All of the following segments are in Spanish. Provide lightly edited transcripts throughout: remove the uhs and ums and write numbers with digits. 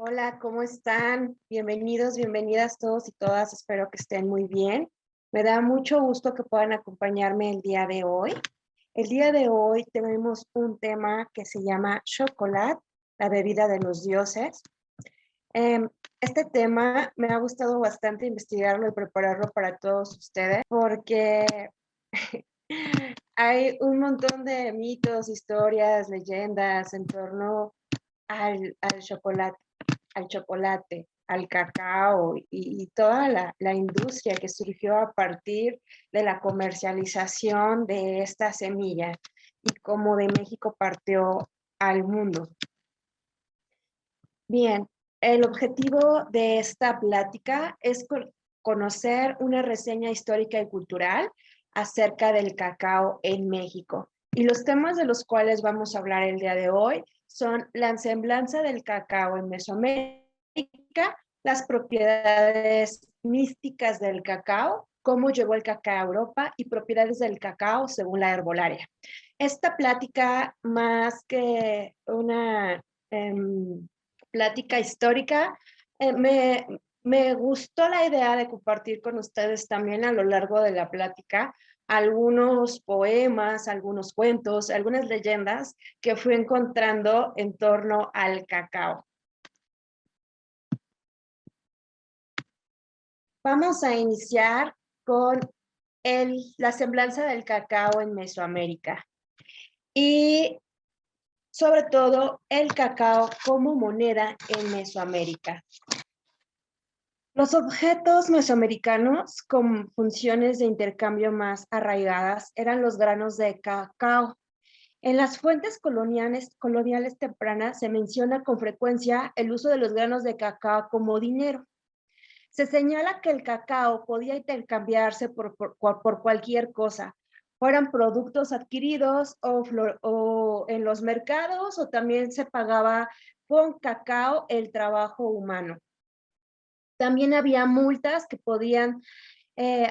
Hola, ¿cómo están? Bienvenidos, bienvenidas todos y todas. Espero que estén muy bien. Me da mucho gusto que puedan acompañarme el día de hoy. El día de hoy tenemos un tema que se llama chocolate, la bebida de los dioses. Este tema me ha gustado bastante investigarlo y prepararlo para todos ustedes porque hay un montón de mitos, historias, leyendas en torno al chocolate, al cacao y toda la industria que surgió a partir de la comercialización de esta semilla y cómo de México partió al mundo. Bien, el objetivo de esta plática es conocer una reseña histórica y cultural acerca del cacao en México. Y los temas de los cuales vamos a hablar el día de hoy son la semblanza del cacao en Mesoamérica, las propiedades místicas del cacao, cómo llegó el cacao a Europa y propiedades del cacao según la herbolaria. Esta plática, más que una plática histórica, me gustó la idea de compartir con ustedes también a lo largo de la plática algunos poemas, algunos cuentos, algunas leyendas que fui encontrando en torno al cacao. Vamos a iniciar con la semblanza del cacao en Mesoamérica y sobre todo el cacao como moneda en Mesoamérica. Los objetos mesoamericanos con funciones de intercambio más arraigadas eran los granos de cacao. En las fuentes coloniales tempranas se menciona con frecuencia el uso de los granos de cacao como dinero. Se señala que el cacao podía intercambiarse por cualquier cosa, fueran productos adquiridos o en los mercados, o también se pagaba con cacao el trabajo humano. También había multas que podían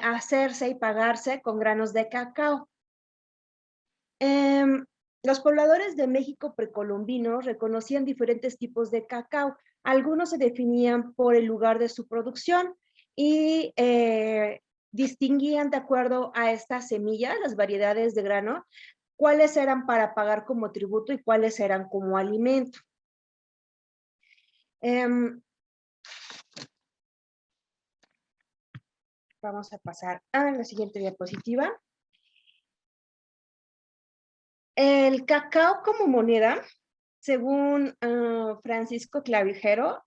hacerse y pagarse con granos de cacao. Los pobladores de México precolombinos reconocían diferentes tipos de cacao. Algunos se definían por el lugar de su producción y distinguían de acuerdo a estas semillas, las variedades de grano, cuáles eran para pagar como tributo y cuáles eran como alimento. Vamos a pasar a la siguiente diapositiva. El cacao como moneda, según Francisco Clavijero,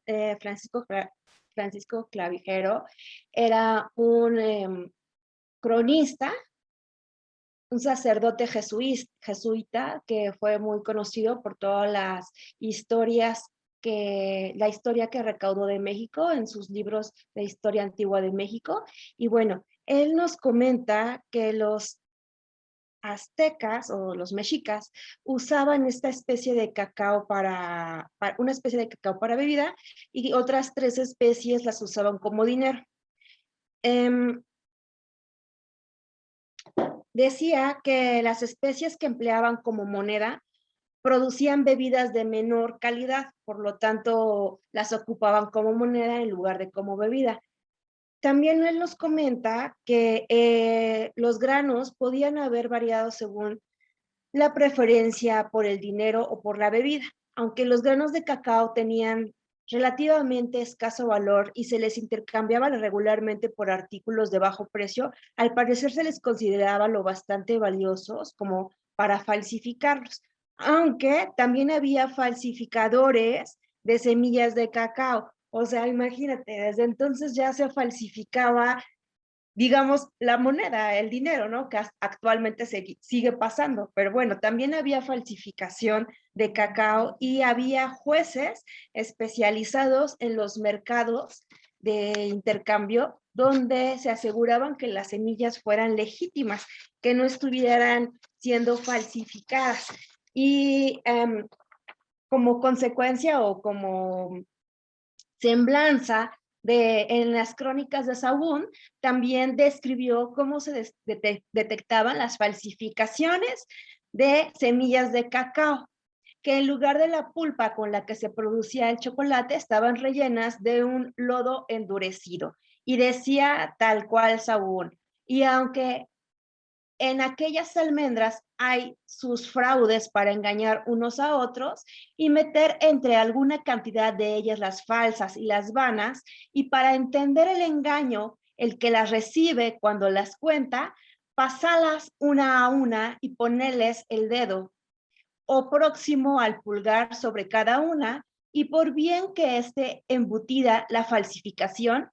Francisco Clavijero era un cronista, un sacerdote jesuita que fue muy conocido por todas las historias la historia que recaudó de México en sus libros de historia antigua de México. Y bueno, él nos comenta que los aztecas o los mexicas usaban esta especie de cacao una especie de cacao para bebida, y otras 3 especies las usaban como dinero. Decía que las especies que empleaban como moneda producían bebidas de menor calidad, por lo tanto las ocupaban como moneda en lugar de como bebida. También él nos comenta que los granos podían haber variado según la preferencia por el dinero o por la bebida, aunque los granos de cacao tenían relativamente escaso valor y se les intercambiaba regularmente por artículos de bajo precio. Al parecer se les consideraba lo bastante valiosos como para falsificarlos, aunque también había falsificadores de semillas de cacao. O sea, imagínate, desde entonces ya se falsificaba, digamos, la moneda, el dinero, ¿no? Que actualmente sigue pasando. Pero bueno, también había falsificación de cacao y había jueces especializados en los mercados de intercambio donde se aseguraban que las semillas fueran legítimas, que no estuvieran siendo falsificadas. Y como consecuencia o como semblanza en las crónicas de Sahagún, también describió cómo se detectaban las falsificaciones de semillas de cacao. que en lugar de la pulpa con la que se producía el chocolate, estaban rellenas de un lodo endurecido. Y decía tal cual Saúl. Y aunque en aquellas almendras hay sus fraudes para engañar unos a otros y meter entre alguna cantidad de ellas las falsas y las vanas, y para entender el engaño, el que las recibe cuando las cuenta, pasalas una a una y ponerles el dedo o próximo al pulgar sobre cada una, y por bien que esté embutida la falsificación,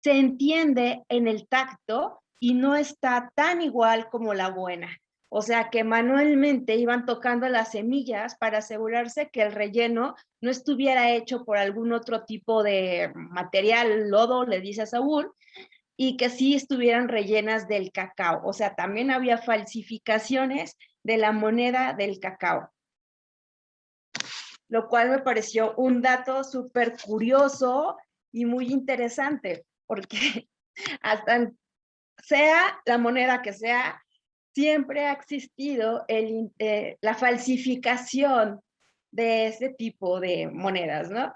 se entiende en el tacto y no está tan igual como la buena. O sea que manualmente iban tocando las semillas para asegurarse que el relleno no estuviera hecho por algún otro tipo de material, lodo, le dice a Saúl, y que sí estuvieran rellenas del cacao. O sea, también había falsificaciones de la moneda del cacao, lo cual me pareció un dato súper curioso y muy interesante, porque hasta sea la moneda que sea, siempre ha existido la falsificación de ese tipo de monedas, ¿no?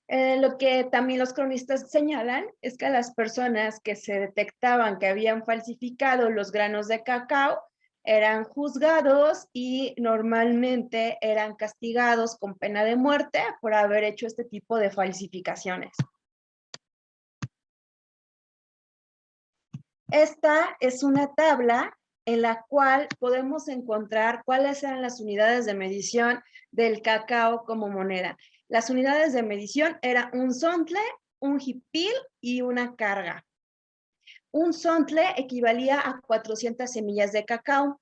Lo que también los cronistas señalan es que las personas que se detectaban que habían falsificado los granos de cacao eran juzgados y normalmente eran castigados con pena de muerte por haber hecho este tipo de falsificaciones. Esta es una tabla en la cual podemos encontrar cuáles eran las unidades de medición del cacao como moneda. Las unidades de medición eran un sontle, un hipil y una carga. Un sontle equivalía a 400 semillas de cacao.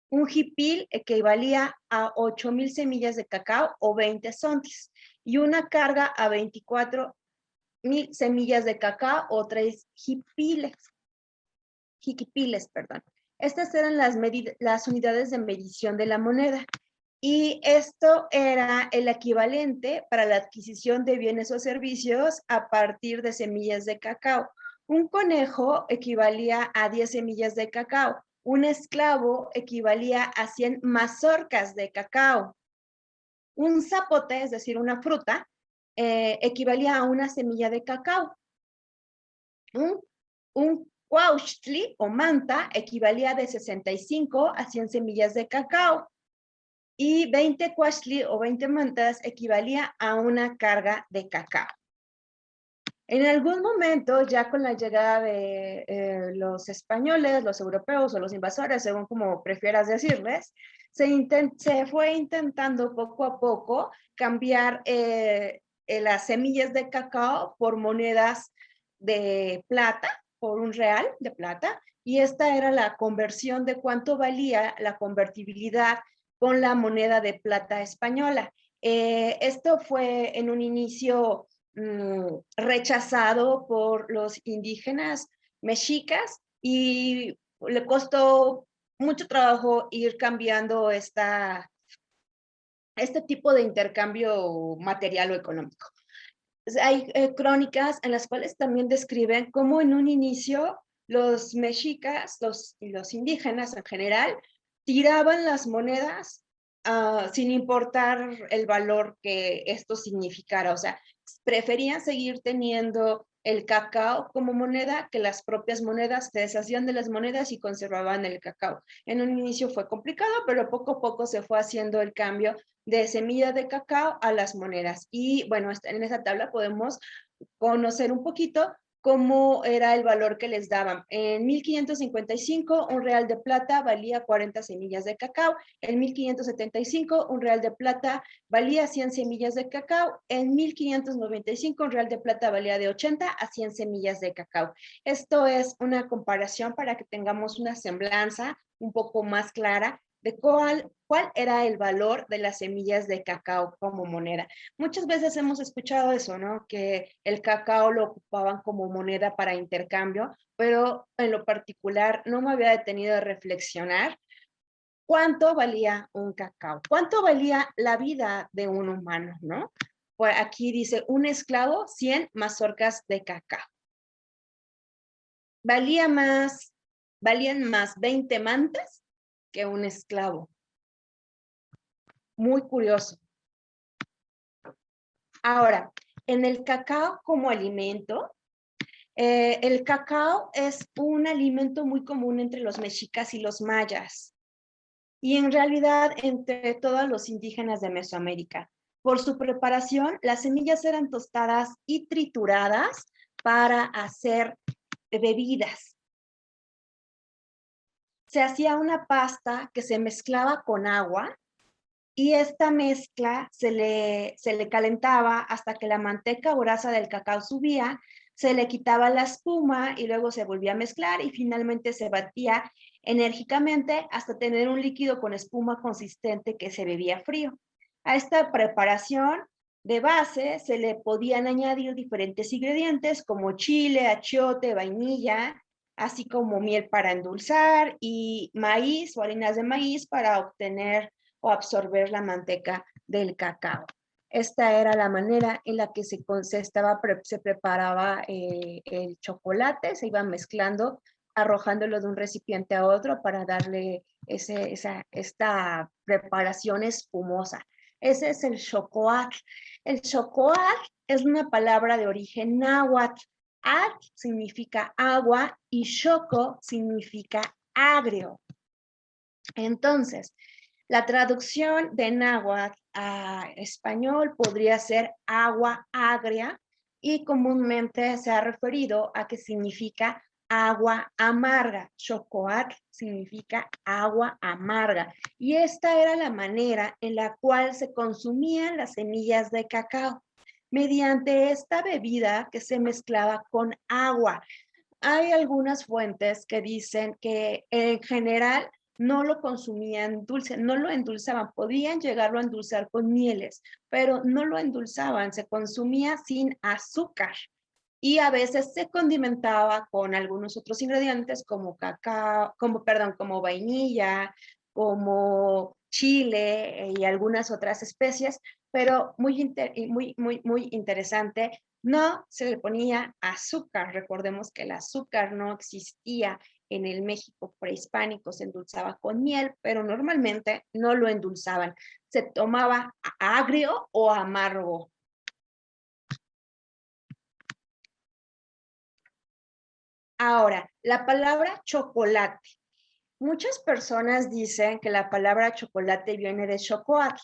Un hipil equivalía a 8,000 semillas de cacao o 20 sontles. Y una carga a 24,000 semillas de cacao o 3 hipiles. Jiquipiles, perdón. Estas eran las unidades de medición de la moneda. Y esto era el equivalente para la adquisición de bienes o servicios a partir de semillas de cacao. Un conejo equivalía a 10 semillas de cacao. Un esclavo equivalía a 100 mazorcas de cacao. Un zapote, es decir, una fruta, equivalía a una semilla de cacao. Un cuauhtli o manta equivalía de 65 a 100 semillas de cacao y 20 cuauhtli o 20 mantas equivalía a una carga de cacao. En algún momento, ya con la llegada de los españoles, los europeos o los invasores, según como prefieras decirles, se fue intentando poco a poco cambiar las semillas de cacao por monedas de plata, por un real de plata, y esta era la conversión de cuánto valía la convertibilidad con la moneda de plata española. Esto fue en un inicio rechazado por los indígenas mexicas y le costó mucho trabajo ir cambiando este tipo de intercambio material o económico. Hay crónicas en las cuales también describen cómo en un inicio los mexicas, los indígenas en general, tiraban las monedas sin importar el valor que esto significara. O sea, preferían seguir teniendo el cacao como moneda que las propias monedas, se deshacían de las monedas y conservaban el cacao. En un inicio fue complicado, pero poco a poco se fue haciendo el cambio de semilla de cacao a las monedas. Y bueno, en esa tabla podemos conocer un poquito cómo era el valor que les daban. En 1555, un real de plata valía 40 semillas de cacao. En 1575, un real de plata valía 100 semillas de cacao. En 1595, un real de plata valía de 80 a 100 semillas de cacao. Esto es una comparación para que tengamos una semblanza un poco más clara de cuál era el valor de las semillas de cacao como moneda. Muchas veces hemos escuchado eso, ¿no? Que el cacao lo ocupaban como moneda para intercambio, pero en lo particular no me había detenido a reflexionar cuánto valía un cacao, cuánto valía la vida de un humano, ¿no? Por aquí dice, un esclavo, 100 mazorcas de cacao. Valían más 20 mantas que un esclavo. Muy curioso. Ahora, en el cacao como alimento, el cacao es un alimento muy común entre los mexicas y los mayas, y en realidad entre todos los indígenas de Mesoamérica. Por su preparación, las semillas eran tostadas y trituradas para hacer bebidas. Se hacía una pasta que se mezclaba con agua y esta mezcla se le calentaba hasta que la manteca o grasa del cacao subía, se le quitaba la espuma y luego se volvía a mezclar y finalmente se batía enérgicamente hasta tener un líquido con espuma consistente que se bebía frío. A esta preparación de base se le podían añadir diferentes ingredientes como chile, achiote, vainilla, así como miel para endulzar y maíz o harinas de maíz para obtener o absorber la manteca del cacao. Esta era la manera en la que se preparaba el chocolate, se iba mezclando, arrojándolo de un recipiente a otro para darle esta preparación espumosa. Ese es el chocoat. El chocoat es una palabra de origen náhuatl. At significa agua y choco significa agrio. Entonces, la traducción de náhuatl a español podría ser agua agria y comúnmente se ha referido a que significa agua amarga. Chocoat significa agua amarga. Y esta era la manera en la cual se consumían las semillas de cacao, mediante esta bebida que se mezclaba con agua. Hay algunas fuentes que dicen que en general no lo consumían dulce, no lo endulzaban, podían llegarlo a endulzar con mieles, pero no lo endulzaban, se consumía sin azúcar y a veces se condimentaba con algunos otros ingredientes como cacao, como vainilla, como chile y algunas otras especies, pero muy interesante, no se le ponía azúcar. Recordemos que el azúcar no existía en el México prehispánico, se endulzaba con miel, pero normalmente no lo endulzaban. Se tomaba agrio o amargo. Ahora, la palabra chocolate. Muchas personas dicen que la palabra chocolate viene de chocoatl,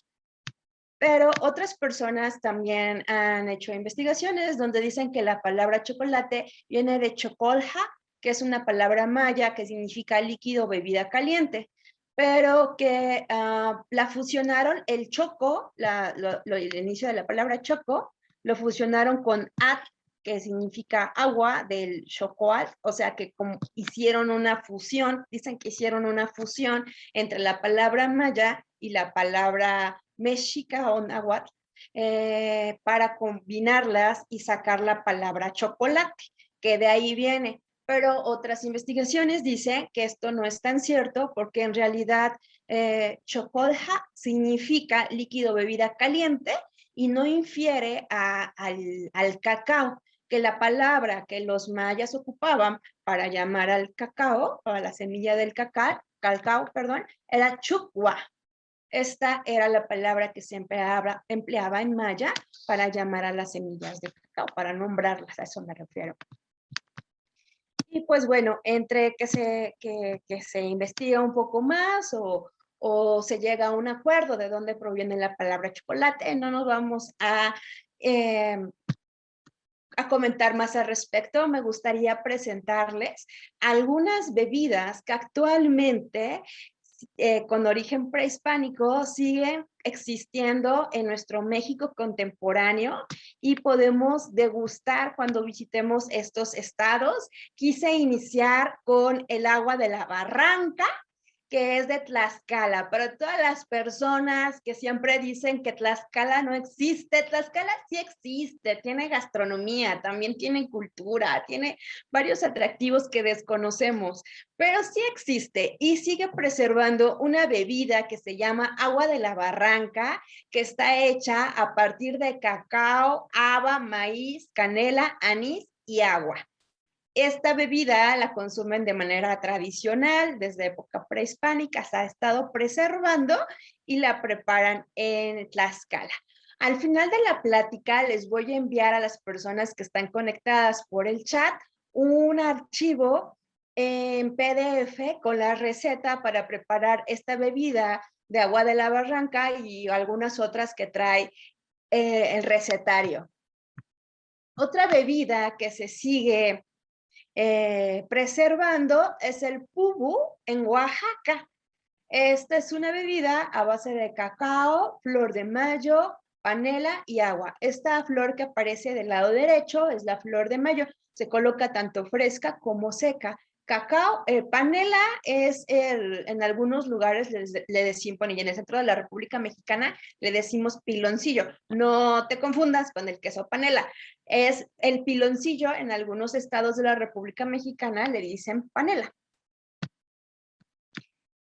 pero otras personas también han hecho investigaciones donde dicen que la palabra chocolate viene de chocolja, que es una palabra maya que significa líquido o bebida caliente, pero que la fusionaron, el choco, el inicio de la palabra choco, lo fusionaron con at, que significa agua del chocoal, o sea que como hicieron una fusión, dicen que hicieron una fusión entre la palabra maya y la palabra mexica o náhuatl, para combinarlas y sacar la palabra chocolate, que de ahí viene. Pero otras investigaciones dicen que esto no es tan cierto porque en realidad chocolja significa líquido bebida caliente y no infiere al cacao, que la palabra que los mayas ocupaban para llamar al cacao, a la semilla del cacao, perdón, era chucua. Esta era la palabra que se empleaba en maya para llamar a las semillas de cacao, para nombrarlas, a eso me refiero. Y pues bueno, entre que se investiga un poco más o se llega a un acuerdo de dónde proviene la palabra chocolate, no nos vamos eh, a comentar más al respecto. Me gustaría presentarles algunas bebidas que actualmente con origen prehispánico siguen existiendo en nuestro México contemporáneo y podemos degustar cuando visitemos estos estados. Quise iniciar con el agua de la barranca, que es de Tlaxcala, pero todas las personas que siempre dicen que Tlaxcala no existe, Tlaxcala sí existe, tiene gastronomía, también tiene cultura, tiene varios atractivos que desconocemos, pero sí existe y sigue preservando una bebida que se llama agua de la barranca, que está hecha a partir de cacao, haba, maíz, canela, anís y agua. Esta bebida la consumen de manera tradicional, desde época prehispánica se ha estado preservando y la preparan en Tlaxcala. Al final de la plática les voy a enviar a las personas que están conectadas por el chat un archivo en PDF con la receta para preparar esta bebida de agua de la barranca y algunas otras que trae el recetario. Otra bebida que se sigue preservando es el pubu en Oaxaca. Esta es una bebida a base de cacao, flor de mayo, panela y agua. Esta flor que aparece del lado derecho es la flor de mayo. Se coloca tanto fresca como seca. Cacao, panela es en algunos lugares le decimos, y en el centro de la República Mexicana le decimos piloncillo. No te confundas con el queso panela. Es el piloncillo, en algunos estados de la República Mexicana le dicen panela.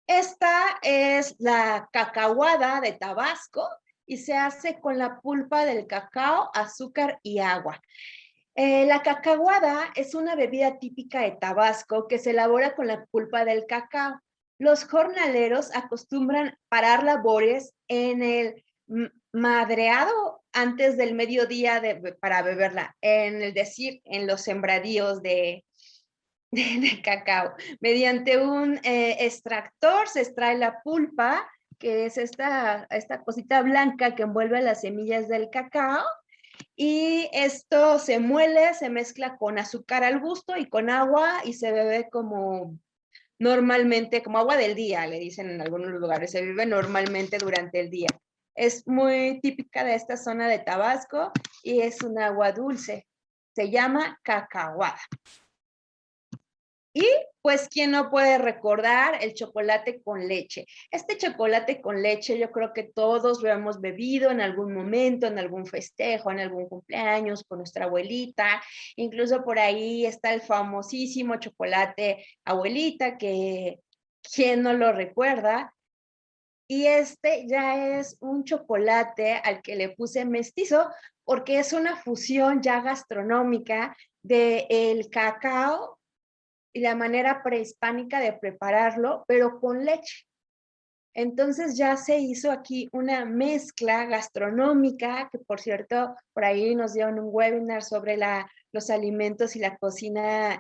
Esta es la cacahuada de Tabasco y se hace con la pulpa del cacao, azúcar y agua. La cacahuada es una bebida típica de Tabasco que se elabora con la pulpa del cacao. Los jornaleros acostumbran parar labores en el madreado antes del mediodía para beberla, en los sembradíos de cacao. Mediante un extractor se extrae la pulpa, que es esta cosita blanca que envuelve las semillas del cacao, y esto se muele, se mezcla con azúcar al gusto y con agua y se bebe como normalmente, como agua del día, le dicen en algunos lugares, se bebe normalmente durante el día. Es muy típica de esta zona de Tabasco y es un agua dulce. Se llama cacahuada. Y pues, ¿quién no puede recordar el chocolate con leche? Este chocolate con leche yo creo que todos lo hemos bebido en algún momento, en algún festejo, en algún cumpleaños con nuestra abuelita. Incluso por ahí está el famosísimo chocolate abuelita, que ¿quién no lo recuerda? Y este ya es un chocolate al que le puse mestizo porque es una fusión ya gastronómica del cacao y la manera prehispánica de prepararlo, pero con leche. Entonces ya se hizo aquí una mezcla gastronómica, que por cierto, por ahí nos dieron un webinar sobre los alimentos y la cocina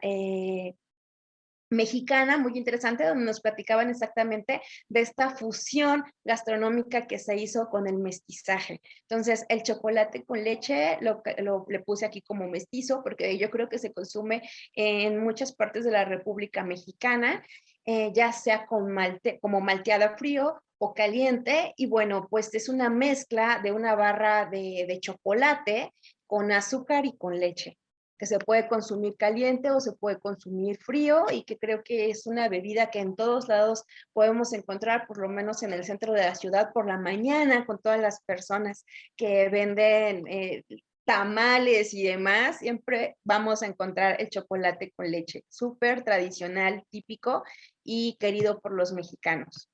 mexicana, muy interesante, donde nos platicaban exactamente de esta fusión gastronómica que se hizo con el mestizaje. Entonces, el chocolate con leche le puse aquí como mestizo, porque yo creo que se consume en muchas partes de la República Mexicana, ya sea como malteada frío o caliente, y bueno, pues es una mezcla de una barra de chocolate con azúcar y con leche, que se puede consumir caliente o se puede consumir frío, y que creo que es una bebida que en todos lados podemos encontrar, por lo menos en el centro de la ciudad por la mañana, con todas las personas que venden tamales y demás. Siempre vamos a encontrar el chocolate con leche, súper tradicional, típico y querido por los mexicanos.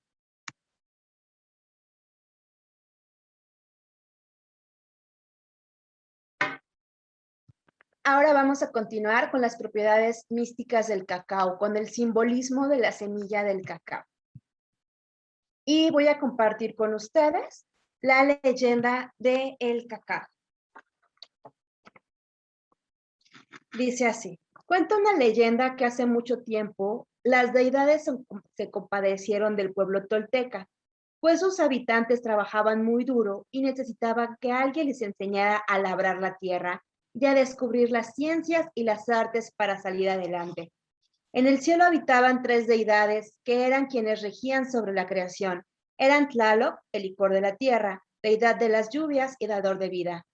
Ahora vamos a continuar con las propiedades místicas del cacao, con el simbolismo de la semilla del cacao. Y voy a compartir con ustedes la leyenda del cacao. Dice así: cuenta una leyenda que hace mucho tiempo las deidades se compadecieron del pueblo tolteca, pues sus habitantes trabajaban muy duro y necesitaban que alguien les enseñara a labrar la tierra y a descubrir las ciencias y las artes para salir adelante. En el cielo habitaban tres deidades que eran quienes regían sobre la creación. Eran Tlaloc, el licor de la tierra, deidad de las lluvias y dador de vida;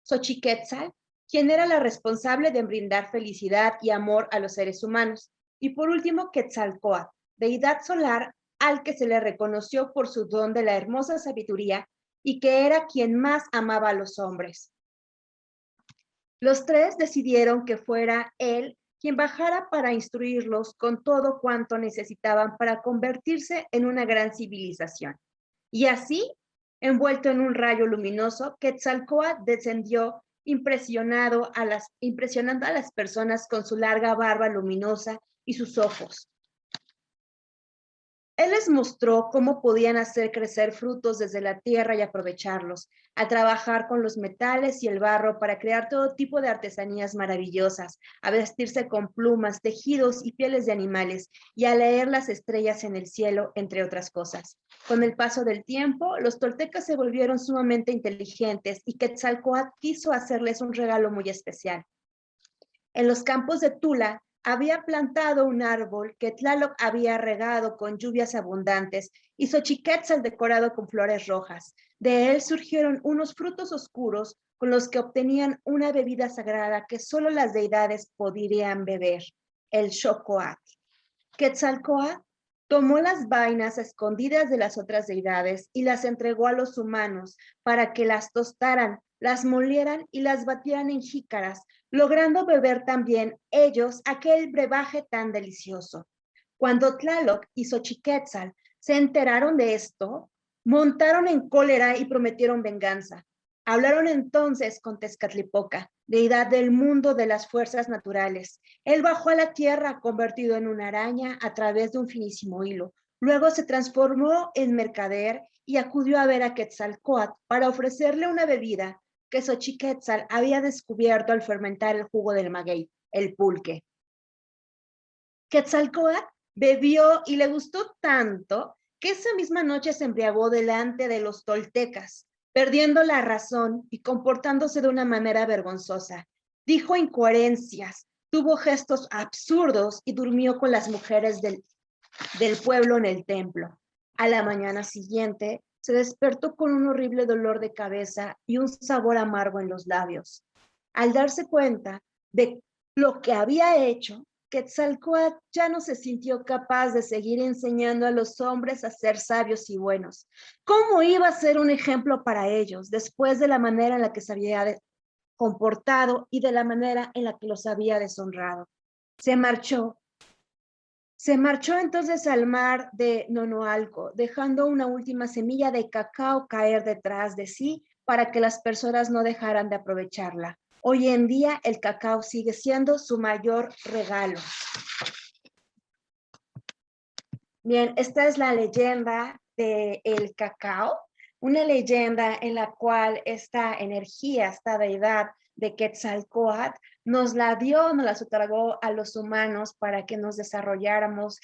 Xochiquetzal, quien era la responsable de brindar felicidad y amor a los seres humanos; y por último Quetzalcóatl, deidad solar al que se le reconoció por su don de la hermosa sabiduría y que era quien más amaba a los hombres. Los tres decidieron que fuera él quien bajara para instruirlos con todo cuanto necesitaban para convertirse en una gran civilización. Y así, envuelto en un rayo luminoso, Quetzalcóatl descendió impresionando a las personas con su larga barba luminosa y sus ojos. Él les mostró cómo podían hacer crecer frutos desde la tierra y aprovecharlos, a trabajar con los metales y el barro para crear todo tipo de artesanías maravillosas, a vestirse con plumas, tejidos y pieles de animales, y a leer las estrellas en el cielo, entre otras cosas. Con el paso del tiempo, los toltecas se volvieron sumamente inteligentes y Quetzalcóatl quiso hacerles un regalo muy especial. En los campos de Tula había plantado un árbol que Tlaloc había regado con lluvias abundantes y Xochiquétzal decorado con flores rojas. De él surgieron unos frutos oscuros con los que obtenían una bebida sagrada que solo las deidades podrían beber, el xocoatl. Quetzalcóatl tomó las vainas escondidas de las otras deidades y las entregó a los humanos para que las tostaran, las molieran y las batieran en jícaras, logrando beber también ellos aquel brebaje tan delicioso. Cuando Tlaloc y Xochiquétzal se enteraron de esto, montaron en cólera y prometieron venganza. Hablaron entonces con Tezcatlipoca, deidad del mundo de las fuerzas naturales. Él bajó a la tierra convertido en una araña a través de un finísimo hilo. Luego se transformó en mercader y acudió a ver a Quetzalcóatl para ofrecerle una bebida que Xochiquétzal había descubierto al fermentar el jugo del maguey, el pulque. Quetzalcóatl bebió y le gustó tanto que esa misma noche se embriagó delante de los toltecas, perdiendo la razón y comportándose de una manera vergonzosa. Dijo incoherencias, tuvo gestos absurdos y durmió con las mujeres del pueblo en el templo. A la mañana siguiente, se despertó con un horrible dolor de cabeza y un sabor amargo en los labios. Al darse cuenta de lo que había hecho, Quetzalcóatl ya no se sintió capaz de seguir enseñando a los hombres a ser sabios y buenos. ¿Cómo iba a ser un ejemplo para ellos después de la manera en la que se había comportado y de la manera en la que los había deshonrado? Se marchó entonces al mar de Nonoalco, dejando una última semilla de cacao caer detrás de sí para que las personas no dejaran de aprovecharla. Hoy en día el cacao sigue siendo su mayor regalo. Bien, esta es la leyenda del cacao, una leyenda en la cual esta energía, esta deidad de Quetzalcóatl nos la dio, nos la otorgó a los humanos para que nos desarrolláramos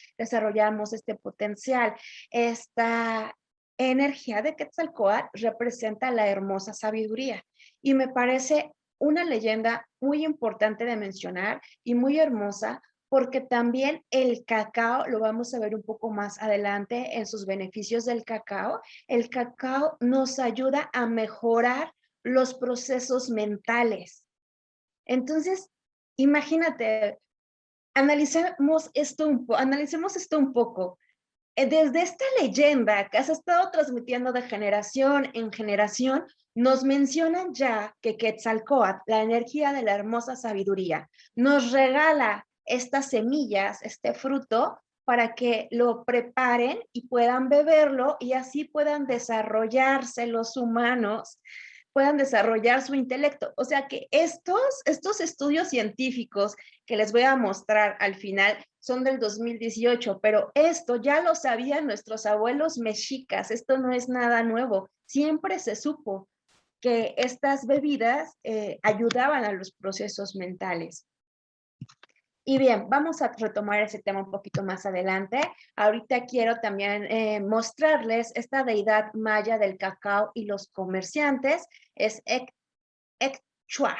este potencial. Esta energía de Quetzalcóatl representa la hermosa sabiduría y me parece una leyenda muy importante de mencionar y muy hermosa porque también el cacao, lo vamos a ver un poco más adelante en sus beneficios del cacao, el cacao nos ayuda a mejorar los procesos mentales. Entonces, imagínate, analicemos esto un poco. Desde esta leyenda que has estado transmitiendo de generación en generación, nos mencionan ya que Quetzalcóatl, la energía de la hermosa sabiduría, nos regala estas semillas, este fruto, para que lo preparen y puedan beberlo y así puedan desarrollarse los humanos, puedan desarrollar su intelecto. O sea que estos estudios científicos que les voy a mostrar al final son del 2018, pero esto ya lo sabían nuestros abuelos mexicas, esto no es nada nuevo, siempre se supo que estas bebidas ayudaban a los procesos mentales. Y bien, vamos a retomar ese tema un poquito más adelante. Ahorita quiero también mostrarles esta deidad maya del cacao y los comerciantes, es Ecchua.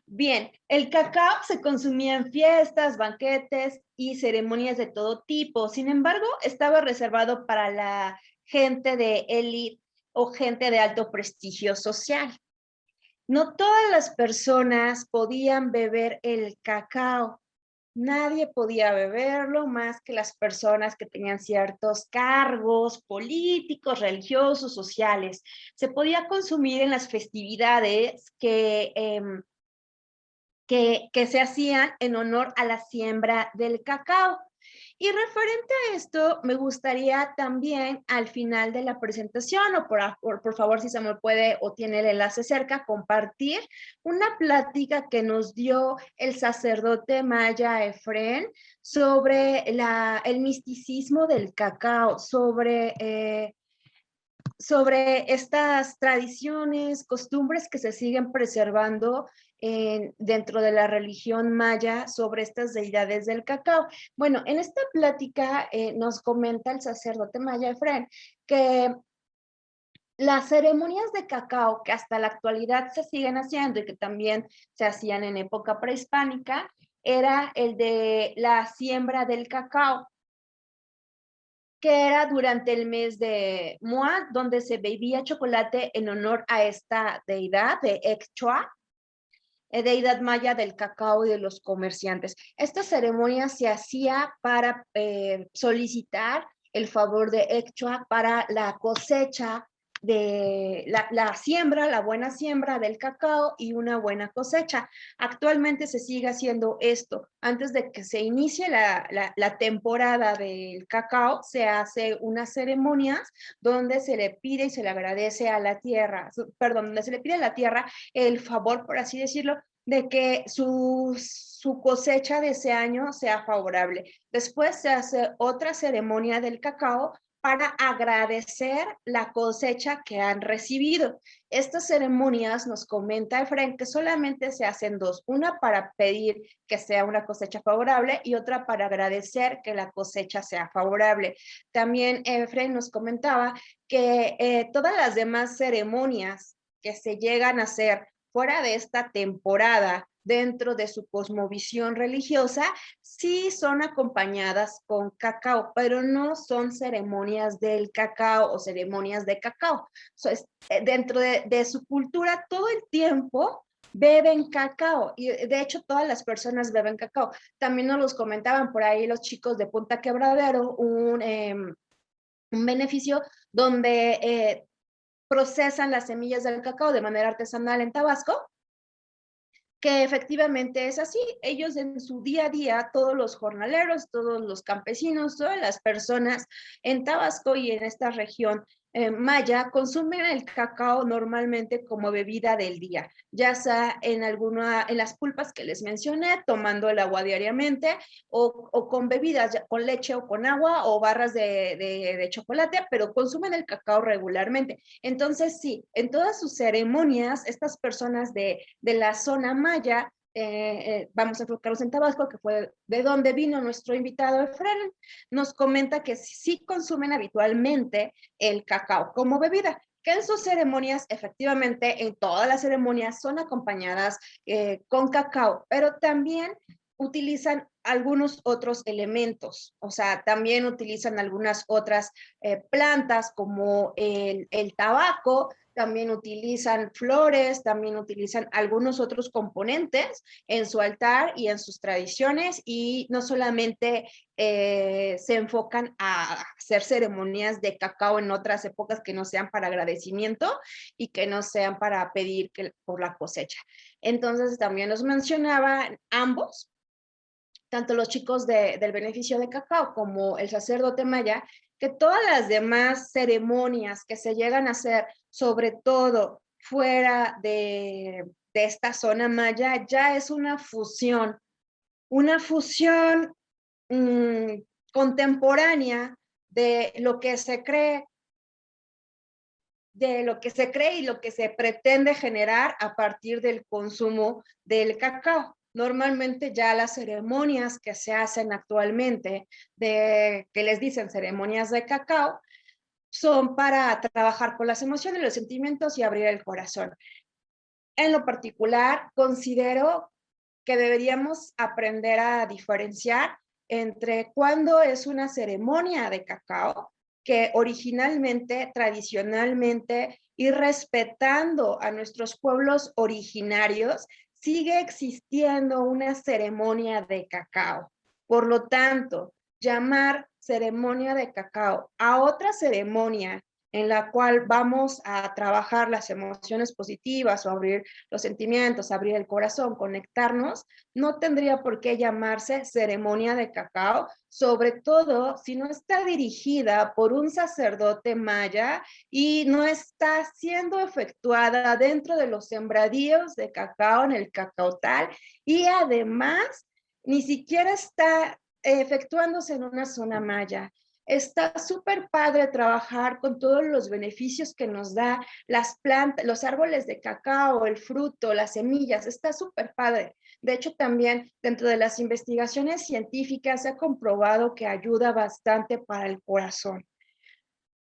Bien, el cacao se consumía en fiestas, banquetes y ceremonias de todo tipo. Sin embargo, estaba reservado para la gente de élite o gente de alto prestigio social. No todas las personas podían beber el cacao. Nadie podía beberlo más que las personas que tenían ciertos cargos políticos, religiosos, sociales. Se podía consumir en las festividades que se hacían en honor a la siembra del cacao. Y referente a esto, me gustaría también al final de la presentación, o por favor, si se me puede o tiene el enlace cerca, compartir una plática que nos dio el sacerdote maya Efrén sobre el misticismo del cacao, sobre estas tradiciones, costumbres que se siguen preservando dentro de la religión maya sobre estas deidades del cacao. Bueno, en esta plática nos comenta el sacerdote maya Efrén que las ceremonias de cacao que hasta la actualidad se siguen haciendo y que también se hacían en época prehispánica, era el de la siembra del cacao, que era durante el mes de Moa, donde se bebía chocolate en honor a esta deidad de Ecchoa, deidad maya del cacao y de los comerciantes. Esta ceremonia se hacía para solicitar el favor de Ecchoa para la cosecha de la siembra, la buena siembra del cacao y una buena cosecha. Actualmente se sigue haciendo esto. Antes de que se inicie la temporada del cacao, se hace unas ceremonias donde se le pide y se le agradece a la tierra, perdón, donde se le pide a la tierra el favor, por así decirlo, de que su cosecha de ese año sea favorable. Después se hace otra ceremonia del cacao para agradecer la cosecha que han recibido. Estas ceremonias, nos comenta Efren, que solamente se hacen dos, una para pedir que sea una cosecha favorable y otra para agradecer que la cosecha sea favorable. También Efren nos comentaba que todas las demás ceremonias que se llegan a hacer fuera de esta temporada dentro de su cosmovisión religiosa, sí son acompañadas con cacao, pero no son ceremonias del cacao o ceremonias de cacao. Dentro de su cultura, todo el tiempo beben cacao y de hecho todas las personas beben cacao. También nos los comentaban por ahí los chicos de Punta Quebradero, un beneficio donde procesan las semillas del cacao de manera artesanal en Tabasco, que efectivamente es así. Ellos en su día a día, todos los jornaleros, todos los campesinos, todas las personas en Tabasco y en esta región maya consumen el cacao normalmente como bebida del día, ya sea en las pulpas que les mencioné, tomando el agua diariamente o con bebidas, con leche o con agua o barras de chocolate, pero consumen el cacao regularmente. Entonces sí, en todas sus ceremonias, estas personas de la zona maya, vamos a enfocarnos en Tabasco, que fue de donde vino nuestro invitado Efren, nos comenta que sí consumen habitualmente el cacao como bebida, que en sus ceremonias, efectivamente, en todas las ceremonias son acompañadas con cacao, pero también utilizan algunos otros elementos, o sea, también utilizan algunas otras plantas como el tabaco, también utilizan flores, también utilizan algunos otros componentes en su altar y en sus tradiciones y no solamente se enfocan a hacer ceremonias de cacao en otras épocas que no sean para agradecimiento y que no sean para pedir por la cosecha. Entonces también nos mencionaban ambos, tanto los chicos del beneficio de cacao como el sacerdote maya, que todas las demás ceremonias que se llegan a hacer, sobre todo fuera de esta zona maya, ya es una fusión mmm, contemporánea de lo que se cree y lo que se pretende generar a partir del consumo del cacao. Normalmente ya las ceremonias que se hacen actualmente, que les dicen ceremonias de cacao, son para trabajar con las emociones, los sentimientos y abrir el corazón. En lo particular, considero que deberíamos aprender a diferenciar entre cuándo es una ceremonia de cacao, que originalmente, tradicionalmente y respetando a nuestros pueblos originarios, sigue existiendo una ceremonia de cacao. Por lo tanto, llamar ceremonia de cacao a otra ceremonia en la cual vamos a trabajar las emociones positivas o abrir los sentimientos, abrir el corazón, conectarnos, no tendría por qué llamarse ceremonia de cacao, sobre todo si no está dirigida por un sacerdote maya y no está siendo efectuada dentro de los sembradíos de cacao en el cacaotal y además ni siquiera está efectuándose en una zona maya. Está súper padre trabajar con todos los beneficios que nos da las plantas, los árboles de cacao, el fruto, las semillas, está súper padre. De hecho, también dentro de las investigaciones científicas se ha comprobado que ayuda bastante para el corazón.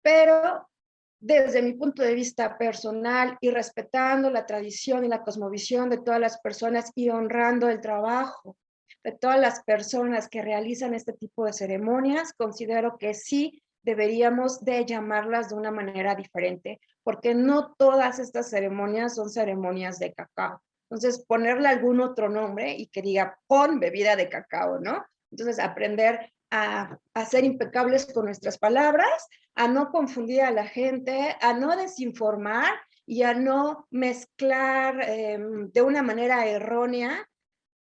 Pero desde mi punto de vista personal y respetando la tradición y la cosmovisión de todas las personas y honrando el trabajo de todas las personas que realizan este tipo de ceremonias, considero que sí deberíamos de llamarlas de una manera diferente, porque no todas estas ceremonias son ceremonias de cacao. Entonces, ponerle algún otro nombre y que diga, pon bebida de cacao, ¿no? Entonces, aprender a ser impecables con nuestras palabras, a no confundir a la gente, a no desinformar y a no mezclar de una manera errónea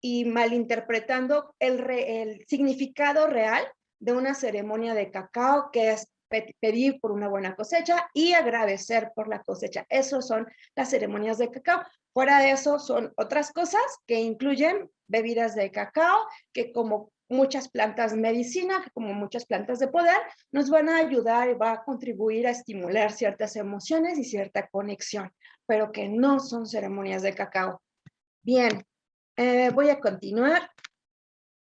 y malinterpretando el significado real de una ceremonia de cacao, que es pedir por una buena cosecha y agradecer por la cosecha. Esas son las ceremonias de cacao. Fuera de eso son otras cosas que incluyen bebidas de cacao, que como muchas plantas medicina, que como muchas plantas de poder, nos van a ayudar y va a contribuir a estimular ciertas emociones y cierta conexión, pero que no son ceremonias de cacao. Bien, voy a continuar.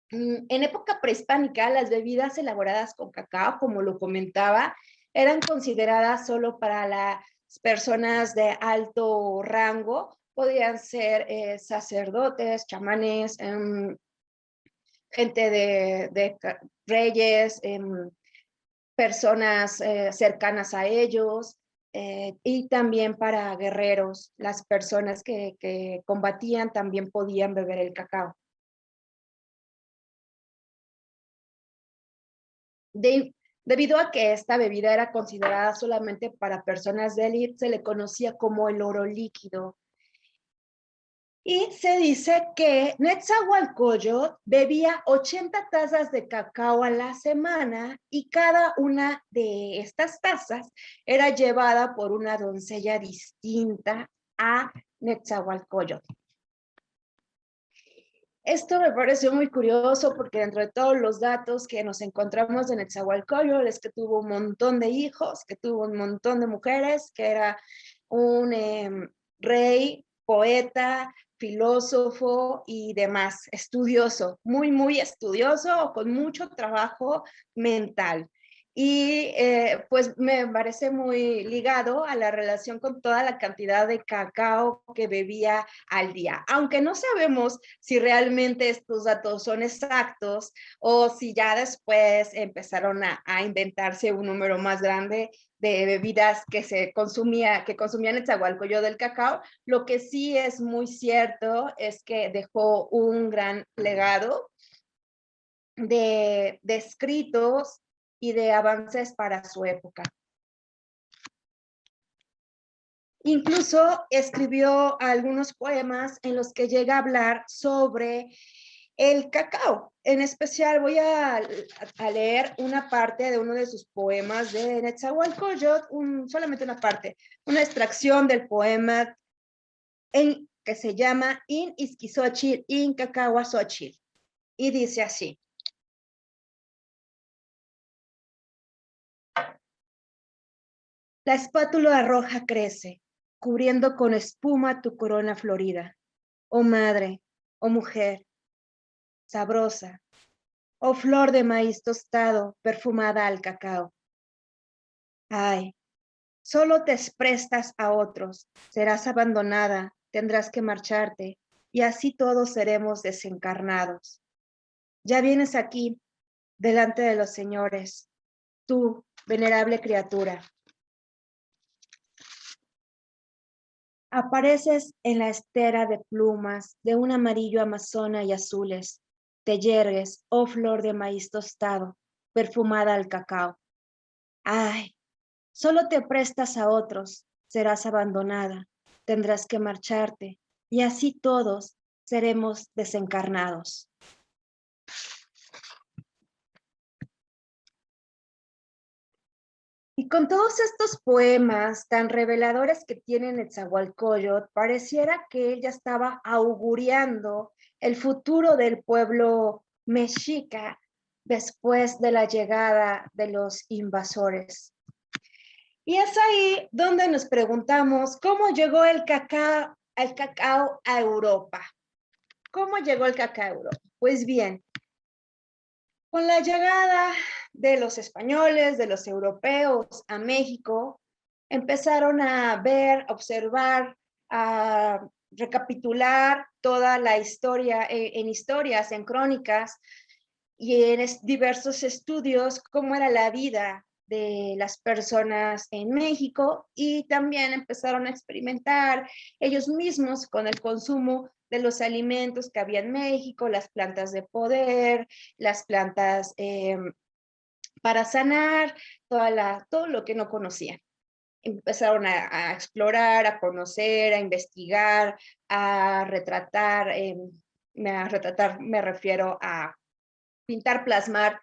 En época prehispánica, las bebidas elaboradas con cacao, como lo comentaba, eran consideradas solo para las personas de alto rango. Podían ser sacerdotes, chamanes, gente de reyes, personas cercanas a ellos, y también para guerreros. Las personas que combatían también podían beber el cacao. Debido a que esta bebida era considerada solamente para personas de élite, se le conocía como el oro líquido. Y se dice que Netzahualcóyotl bebía 80 tazas de cacao a la semana y cada una de estas tazas era llevada por una doncella distinta a Netzahualcóyotl. Esto me pareció muy curioso porque dentro de todos los datos que nos encontramos de Netzahualcóyotl es que tuvo un montón de hijos, que tuvo un montón de mujeres, que era un rey, poeta, filósofo y demás, estudioso, muy, muy estudioso, con mucho trabajo mental. Y pues me parece muy ligado a la relación con toda la cantidad de cacao que bebía al día. Aunque no sabemos si realmente estos datos son exactos o si ya después empezaron a inventarse un número más grande de bebidas que consumían el Netzahualcóyotl del cacao. Lo que sí es muy cierto es que dejó un gran legado de escritos y de avances para su época. Incluso escribió algunos poemas en los que llega a hablar sobre el cacao. En especial voy a leer una parte de uno de sus poemas de Netzahualcóyotl, solamente una parte, una extracción del poema que se llama In Izquizochil, In Cacahuazochil. Y dice así: la espátula roja crece, cubriendo con espuma tu corona florida. Oh madre, oh mujer, sabrosa, oh flor de maíz tostado, perfumada al cacao. Ay, solo te prestas a otros, serás abandonada, tendrás que marcharte, y así todos seremos desencarnados. Ya vienes aquí, delante de los señores, tú, venerable criatura. Apareces en la estera de plumas de un amarillo amazona y azules. Te yergues, oh flor de maíz tostado, perfumada al cacao. Ay, Solo te prestas a otros, serás abandonada, tendrás que marcharte, y así todos seremos desencarnados. Y con todos estos poemas tan reveladores que tiene Netzahualcóyotl, pareciera que él ya estaba auguriando el futuro del pueblo mexica después de la llegada de los invasores. Y es ahí donde nos preguntamos cómo llegó el cacao a Europa. ¿Cómo llegó el cacao a Europa? Pues bien, con la llegada de los españoles, de los europeos a México, empezaron a ver, a observar, a recapitular toda la historia en historias, en crónicas y en diversos estudios cómo era la vida de las personas en México, y también empezaron a experimentar ellos mismos con el consumo de los alimentos que había en México, las plantas de poder, las plantas para sanar, todo lo que no conocían. Empezaron a explorar, a conocer, a investigar, a retratar, me refiero a pintar, plasmar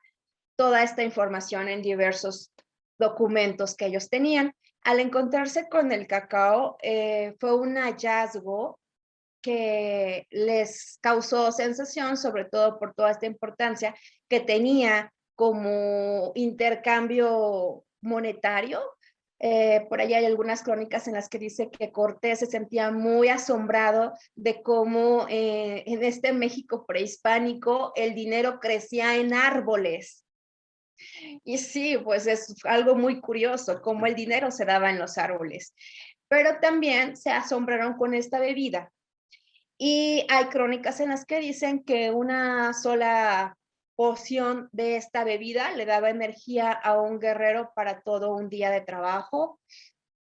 toda esta información en diversos documentos que ellos tenían. Al encontrarse con el cacao, fue un hallazgo que les causó sensación, sobre todo por toda esta importancia que tenía como intercambio monetario. Por ahí hay algunas crónicas en las que dice que Cortés se sentía muy asombrado de cómo en este México prehispánico el dinero crecía en árboles. Y sí, pues es algo muy curioso cómo el dinero se daba en los árboles. Pero también se asombraron con esta bebida. Y hay crónicas en las que dicen que una sola porción de esta bebida le daba energía a un guerrero para todo un día de trabajo.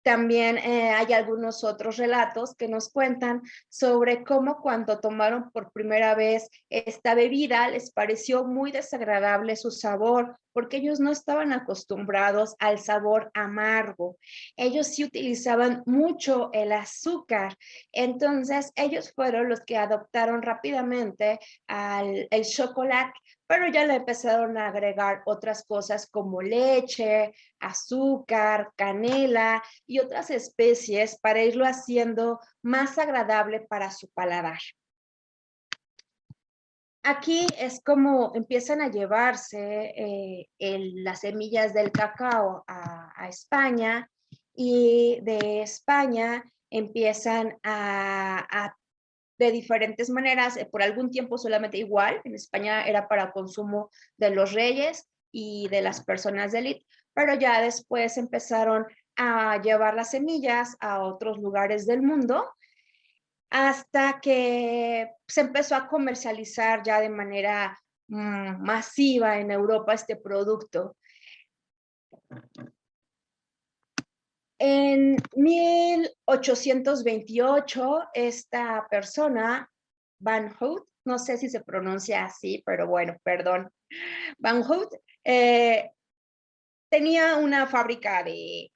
También hay algunos otros relatos que nos cuentan sobre cómo cuando tomaron por primera vez esta bebida les pareció muy desagradable su sabor, porque ellos no estaban acostumbrados al sabor amargo. Ellos sí utilizaban mucho el azúcar. Entonces ellos fueron los que adoptaron rápidamente el chocolate, pero ya le empezaron a agregar otras cosas como leche, azúcar, canela y otras especies para irlo haciendo más agradable para su paladar. Aquí es como empiezan a llevarse las semillas del cacao a España, y de España empiezan de diferentes maneras, por algún tiempo solamente igual, en España era para consumo de los reyes y de las personas de élite, pero ya después empezaron a llevar las semillas a otros lugares del mundo hasta que se empezó a comercializar ya de manera masiva en Europa este producto. En 1828, esta persona, Van Hout, no sé si se pronuncia así, pero bueno, perdón, Van Hout, tenía una fábrica de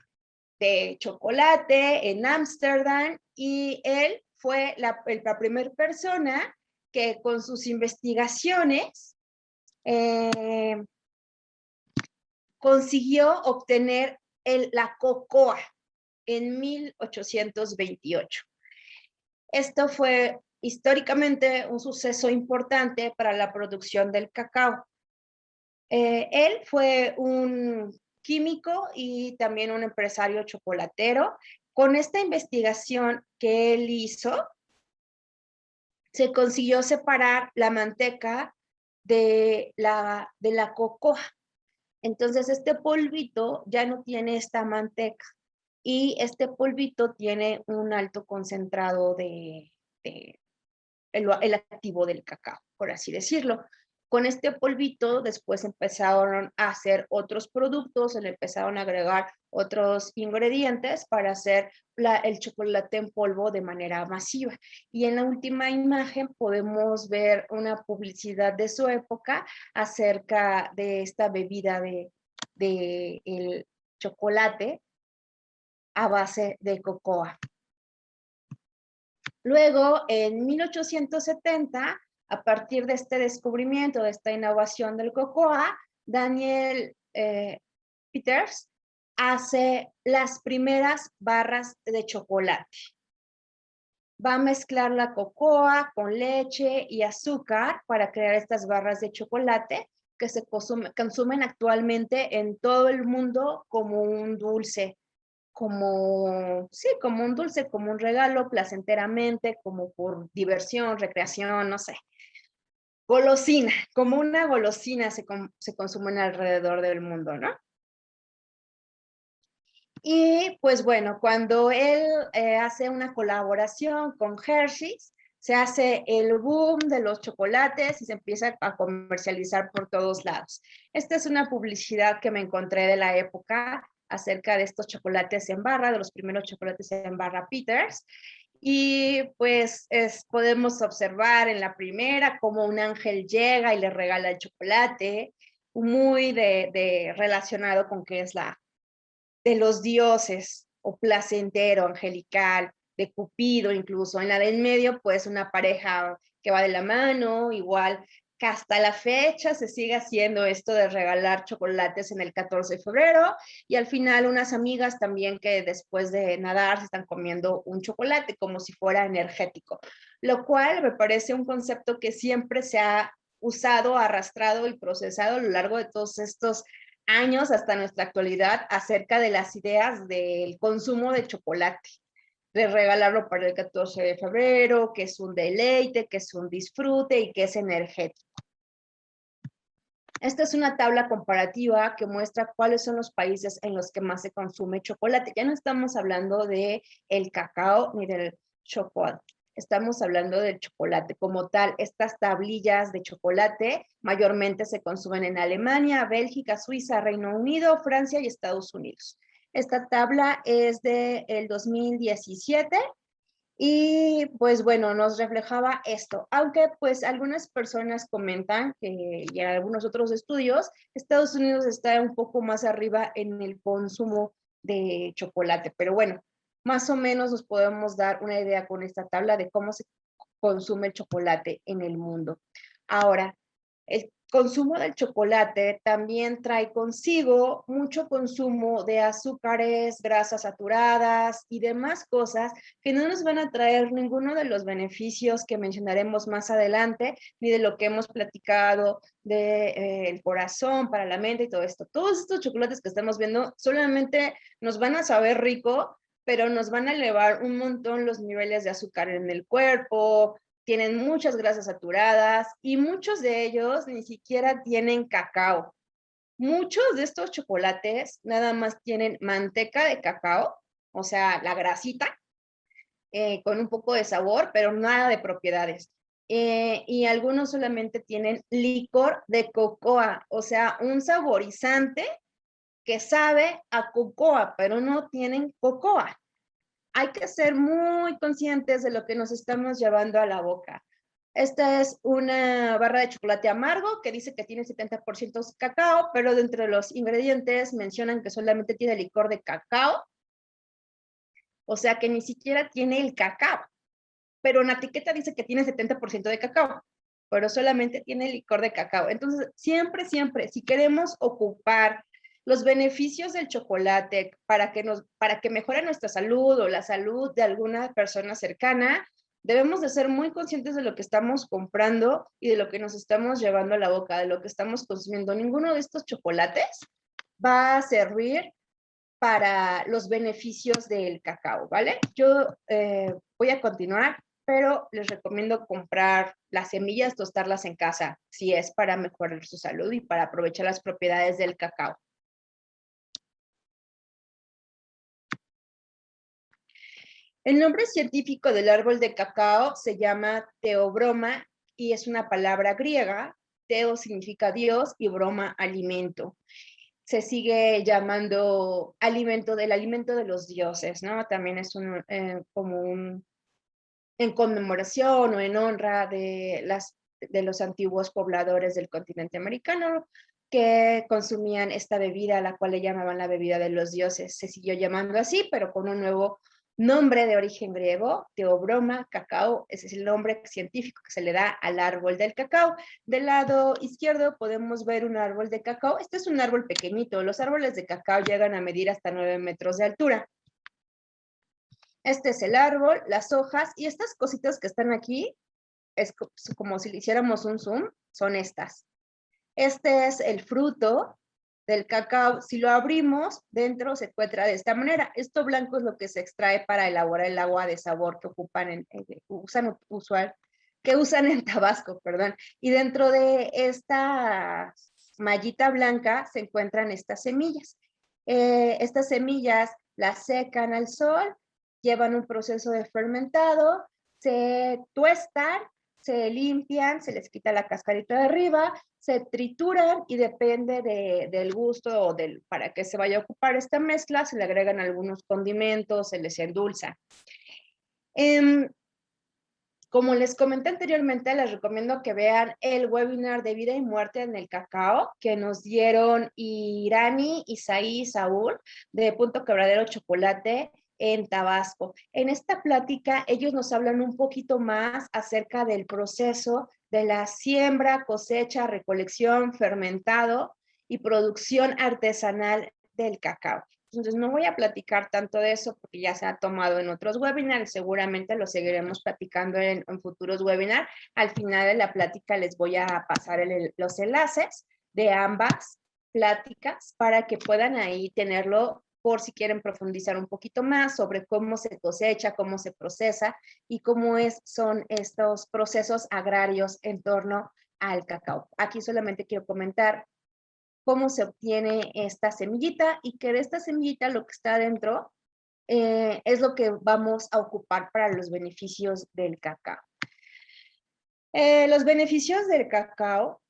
chocolate en Ámsterdam, y él fue la primera persona que con sus investigaciones consiguió obtener la cocoa en 1828. Esto fue históricamente un suceso importante para la producción del cacao. Él fue un químico y también un empresario chocolatero. Con esta investigación que él hizo, se consiguió separar la manteca de la cocoa. Entonces, este polvito ya no tiene esta manteca, y este polvito tiene un alto concentrado de el activo del cacao, por así decirlo. Con este polvito después empezaron a hacer otros productos, se le empezaron a agregar otros ingredientes para hacer el chocolate en polvo de manera masiva. Y en la última imagen podemos ver una publicidad de su época acerca de esta bebida de el chocolate, a base de cocoa. Luego, en 1870, a partir de este descubrimiento, de esta innovación del cocoa, Daniel Peters hace las primeras barras de chocolate. Va a mezclar la cocoa con leche y azúcar para crear estas barras de chocolate que se consumen actualmente en todo el mundo como un dulce, como un dulce, como un regalo placenteramente, como por diversión, recreación, no sé. Golosina, como una golosina se consumen alrededor del mundo, ¿no? Y pues bueno, cuando él hace una colaboración con Hershey's, se hace el boom de los chocolates y se empieza a comercializar por todos lados. Esta es una publicidad que me encontré de la época acerca de estos chocolates en barra, de los primeros chocolates en barra Peters. Y pues podemos observar en la primera cómo un ángel llega y le regala el chocolate, muy relacionado con qué es de los dioses, o placentero, angelical, de Cupido incluso. En la del medio, pues una pareja que va de la mano, igual que hasta la fecha se sigue haciendo esto de regalar chocolates en el 14 de febrero, y al final unas amigas también que después de nadar se están comiendo un chocolate como si fuera energético, lo cual me parece un concepto que siempre se ha usado, arrastrado y procesado a lo largo de todos estos años hasta nuestra actualidad acerca de las ideas del consumo de chocolate, de regalarlo para el 14 de febrero, que es un deleite, que es un disfrute y que es energético. Esta es una tabla comparativa que muestra cuáles son los países en los que más se consume chocolate. Ya no estamos hablando de el cacao ni del chocolate. Estamos hablando del chocolate como tal. Estas tablillas de chocolate mayormente se consumen en Alemania, Bélgica, Suiza, Reino Unido, Francia y Estados Unidos. Esta tabla es del 2017 y pues bueno, nos reflejaba esto, aunque pues algunas personas comentan que y en algunos otros estudios, Estados Unidos está un poco más arriba en el consumo de chocolate, pero bueno, más o menos nos podemos dar una idea con esta tabla de cómo se consume el chocolate en el mundo. Ahora, el consumo del chocolate también trae consigo mucho consumo de azúcares, grasas saturadas y demás cosas que no nos van a traer ninguno de los beneficios que mencionaremos más adelante, ni de lo que hemos platicado del corazón para la mente y todo esto. Todos estos chocolates que estamos viendo solamente nos van a saber rico, pero nos van a elevar un montón los niveles de azúcar en el cuerpo, tienen muchas grasas saturadas y muchos de ellos ni siquiera tienen cacao. Muchos de estos chocolates nada más tienen manteca de cacao, o sea, la grasita, con un poco de sabor, pero nada de propiedades. Y algunos solamente tienen licor de cocoa, o sea, un saborizante que sabe a cocoa, pero no tienen cocoa. Hay que ser muy conscientes de lo que nos estamos llevando a la boca. Esta es una barra de chocolate amargo que dice que tiene 70% cacao, pero dentro de los ingredientes mencionan que solamente tiene licor de cacao, o sea que ni siquiera tiene el cacao, pero en la etiqueta dice que tiene 70% de cacao, pero solamente tiene licor de cacao. Entonces, siempre, siempre, si queremos ocupar los beneficios del chocolate para que mejore nuestra salud o la salud de alguna persona cercana, debemos de ser muy conscientes de lo que estamos comprando y de lo que nos estamos llevando a la boca, de lo que estamos consumiendo. Ninguno de estos chocolates va a servir para los beneficios del cacao, ¿vale? Yo voy a continuar, pero les recomiendo comprar las semillas, tostarlas en casa, si es para mejorar su salud y para aprovechar las propiedades del cacao. El nombre científico del árbol de cacao se llama teobroma y es una palabra griega. Teo significa Dios y broma, alimento. Se sigue llamando alimento de los dioses, ¿no? También es en conmemoración o en honra de los antiguos pobladores del continente americano. que consumían esta bebida, a la cual le llamaban la bebida de los dioses. Se siguió llamando así, pero con un nuevo nombre de origen griego, Theobroma cacao. Ese es el nombre científico que se le da al árbol del cacao. Del lado izquierdo podemos ver un árbol de cacao. Este es un árbol pequeñito. Los árboles de cacao llegan a medir hasta 9 metros de altura. Este es el árbol, las hojas, y estas cositas que están aquí, es como si le hiciéramos un zoom, son estas. Este es el fruto del cacao. Si lo abrimos, dentro se encuentra de esta manera. Esto blanco es lo que se extrae para elaborar el agua de sabor que usan en Tabasco, perdón. Y dentro de esta mallita blanca se encuentran estas semillas. Estas semillas las secan al sol, llevan un proceso de fermentado, se tuestan, se limpian, se les quita la cascarita de arriba, se trituran y depende del gusto o para qué se vaya a ocupar esta mezcla, se le agregan algunos condimentos, se les endulza. Como les comenté anteriormente, les recomiendo que vean el webinar de vida y muerte en el cacao que nos dieron Irani, Isaí y Saúl de Punto Quebradero Chocolate en Tabasco. En esta plática ellos nos hablan un poquito más acerca del proceso de la siembra, cosecha, recolección, fermentado y producción artesanal del cacao. Entonces no voy a platicar tanto de eso porque ya se ha tomado en otros webinars, seguramente lo seguiremos platicando en futuros webinars. Al final de la plática les voy a pasar los enlaces de ambas pláticas para que puedan ahí tenerlo por si quieren profundizar un poquito más sobre cómo se cosecha, cómo se procesa y cómo son estos procesos agrarios en torno al cacao. Aquí solamente quiero comentar cómo se obtiene esta semillita y que de esta semillita lo que está adentro es lo que vamos a ocupar para los beneficios del cacao. Los beneficios del cacao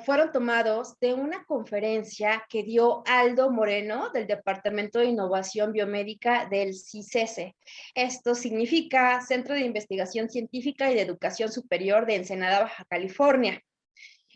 fueron tomados de una conferencia que dio Aldo Moreno del Departamento de Innovación Biomédica del CICESE. Esto significa Centro de Investigación Científica y de Educación Superior de Ensenada, Baja California.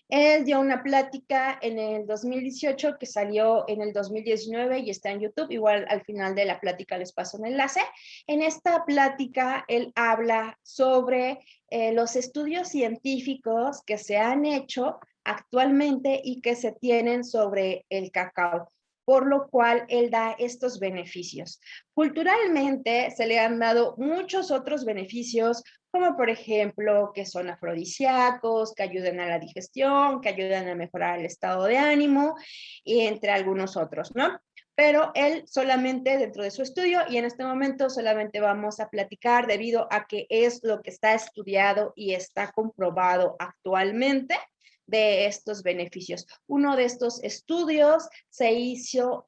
Él dio una plática en el 2018 que salió en el 2019 y está en YouTube. Igual al final de la plática les paso un enlace. En esta plática él habla sobre los estudios científicos que se han hecho actualmente y que se tienen sobre el cacao, por lo cual él da estos beneficios. Culturalmente se le han dado muchos otros beneficios, como por ejemplo que son afrodisíacos, que ayudan a la digestión, que ayudan a mejorar el estado de ánimo, y entre algunos otros, ¿no? Pero él solamente dentro de su estudio, y en este momento solamente vamos a platicar debido a que es lo que está estudiado y está comprobado actualmente de estos beneficios. Uno de estos estudios se hizo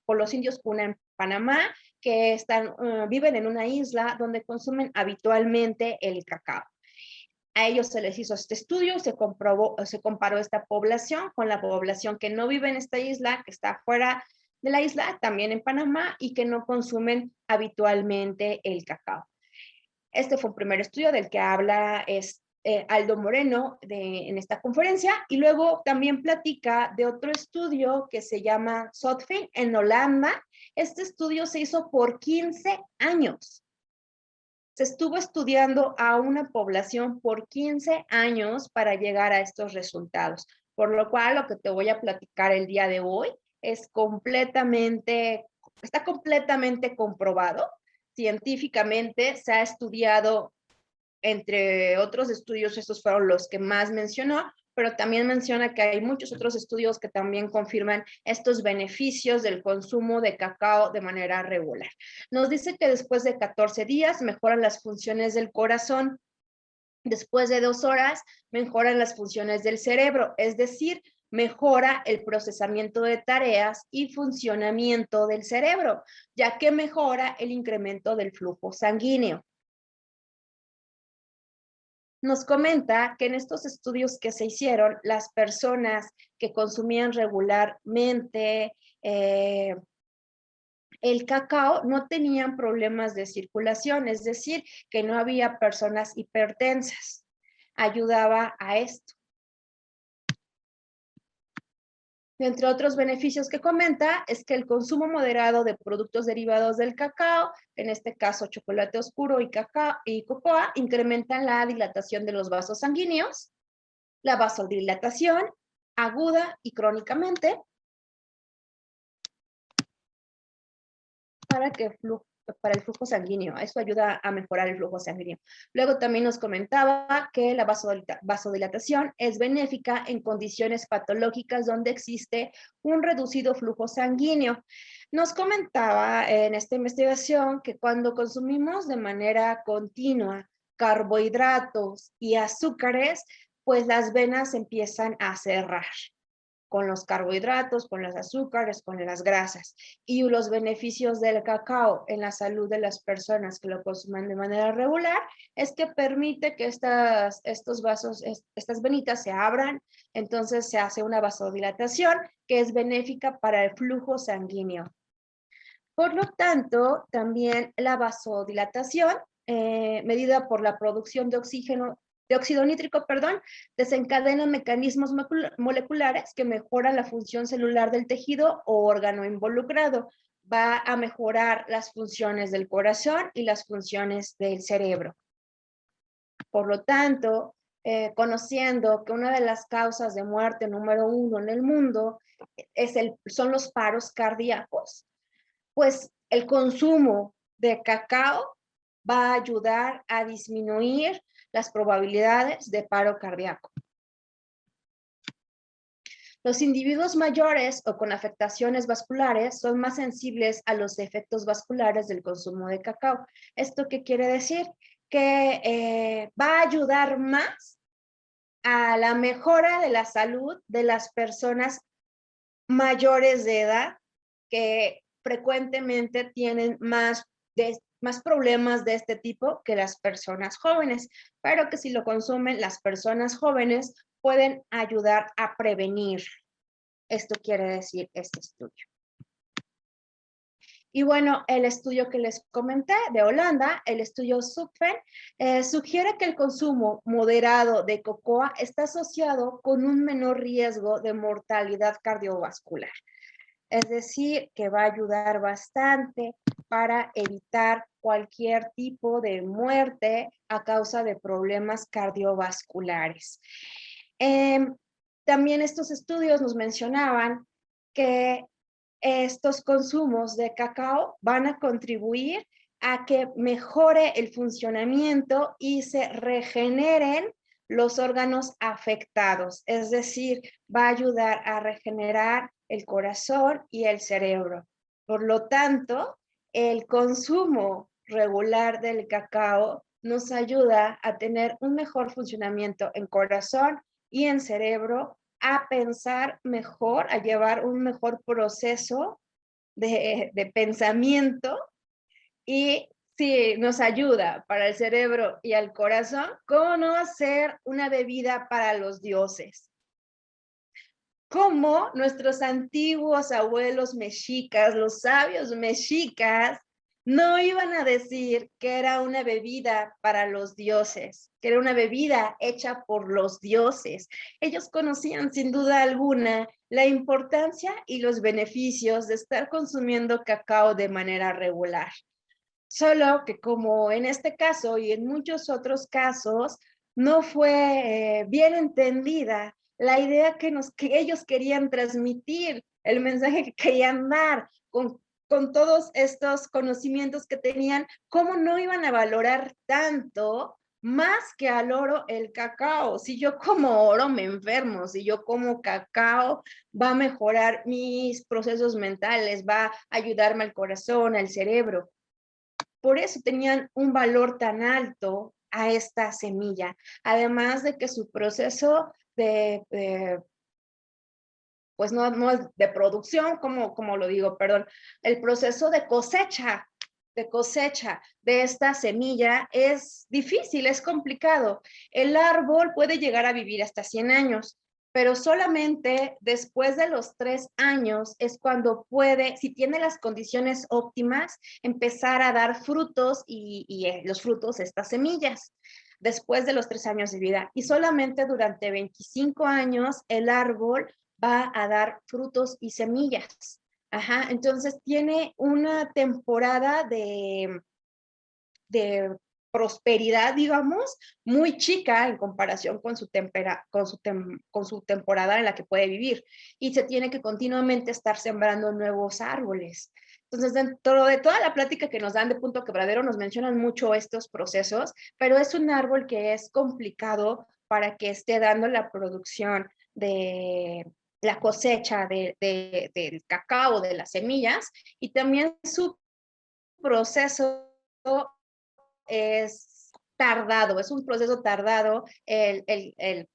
por los indios Puna en Panamá, que viven en una isla donde consumen habitualmente el cacao. A ellos se les hizo este estudio, se comparó esta población con la población que no vive en esta isla, que está fuera de la isla, también en Panamá, y que no consumen habitualmente el cacao. Este fue un primer estudio del que habla Aldo Moreno en esta conferencia, y luego también platica de otro estudio que se llama Zotfin en Holanda. Este estudio se hizo por 15 años. Se estuvo estudiando a una población por 15 años para llegar a estos resultados, por lo cual lo que te voy a platicar el día de hoy está completamente comprobado. Científicamente se ha estudiado, entre otros estudios, estos fueron los que más mencionó, pero también menciona que hay muchos otros estudios que también confirman estos beneficios del consumo de cacao de manera regular. Nos dice que después de 14 días mejoran las funciones del corazón, después de 2 horas mejoran las funciones del cerebro, es decir, mejora el procesamiento de tareas y funcionamiento del cerebro, ya que mejora el incremento del flujo sanguíneo. Nos comenta que en estos estudios que se hicieron, las personas que consumían regularmente el cacao no tenían problemas de circulación, es decir, que no había personas hipertensas. Ayudaba a esto. Entre otros beneficios que comenta es que el consumo moderado de productos derivados del cacao, en este caso chocolate oscuro y cacao y cocoa, incrementan la dilatación de los vasos sanguíneos, la vasodilatación aguda y crónicamente para el flujo sanguíneo. Eso ayuda a mejorar el flujo sanguíneo. Luego también nos comentaba que la vasodilatación es benéfica en condiciones patológicas donde existe un reducido flujo sanguíneo. Nos comentaba en esta investigación que cuando consumimos de manera continua carbohidratos y azúcares, pues las venas empiezan a cerrar con los carbohidratos, con los azúcares, con las grasas. Y los beneficios del cacao en la salud de las personas que lo consumen de manera regular es que permite que estos vasos, estas venitas se abran, entonces se hace una vasodilatación que es benéfica para el flujo sanguíneo. Por lo tanto, también la vasodilatación, medida por la producción de óxido nítrico, desencadena mecanismos moleculares que mejoran la función celular del tejido o órgano involucrado. Va a mejorar las funciones del corazón y las funciones del cerebro. Por lo tanto, conociendo que una de las causas de muerte número 1 en el mundo son los paros cardíacos, pues el consumo de cacao va a ayudar a disminuir las probabilidades de paro cardíaco. Los individuos mayores o con afectaciones vasculares son más sensibles a los efectos vasculares del consumo de cacao. ¿Esto qué quiere decir? Que va a ayudar más a la mejora de la salud de las personas mayores de edad que frecuentemente tienen más problemas de este tipo que las personas jóvenes, pero que si lo consumen las personas jóvenes pueden ayudar a prevenir. Esto quiere decir este estudio. Y bueno, el estudio que les comenté de Holanda, el estudio Zupfen, sugiere que el consumo moderado de cocoa está asociado con un menor riesgo de mortalidad cardiovascular. Es decir, que va a ayudar bastante para evitar cualquier tipo de muerte a causa de problemas cardiovasculares. También estos estudios nos mencionaban que estos consumos de cacao van a contribuir a que mejore el funcionamiento y se regeneren los órganos afectados, es decir, va a ayudar a regenerar el corazón y el cerebro. Por lo tanto, el consumo regular del cacao nos ayuda a tener un mejor funcionamiento en corazón y en cerebro, a pensar mejor, a llevar un mejor proceso de pensamiento y sí, nos ayuda para el cerebro y el corazón. ¿Cómo no hacer una bebida para los dioses? Como nuestros antiguos abuelos mexicas, los sabios mexicas, no iban a decir que era una bebida para los dioses, que era una bebida hecha por los dioses. Ellos conocían sin duda alguna la importancia y los beneficios de estar consumiendo cacao de manera regular. Solo que como en este caso y en muchos otros casos, no fue bien entendida la idea que ellos querían transmitir, el mensaje que querían dar con todos estos conocimientos que tenían, cómo no iban a valorar tanto más que al oro el cacao. Si yo como oro me enfermo, si yo como cacao va a mejorar mis procesos mentales, va a ayudarme al corazón, al cerebro. Por eso tenían un valor tan alto a esta semilla, además de que su proceso pues no es de producción, como lo digo, perdón, el proceso de cosecha de esta semilla es difícil, es complicado. El árbol puede llegar a vivir hasta 100 años, pero solamente después de los 3 años es cuando puede, si tiene las condiciones óptimas, empezar a dar frutos y los frutos, estas semillas, después de los 3 años de vida. Y solamente durante 25 años el árbol va a dar frutos y semillas. Ajá, entonces tiene una temporada de prosperidad, digamos, muy chica en comparación con con su temporada en la que puede vivir. Y se tiene que continuamente estar sembrando nuevos árboles. Entonces, dentro de toda la plática que nos dan de Punto Quebradero, nos mencionan mucho estos procesos, pero es un árbol que es complicado para que esté dando la producción de la cosecha del cacao, de las semillas, y también su proceso es tardado, es un proceso tardado el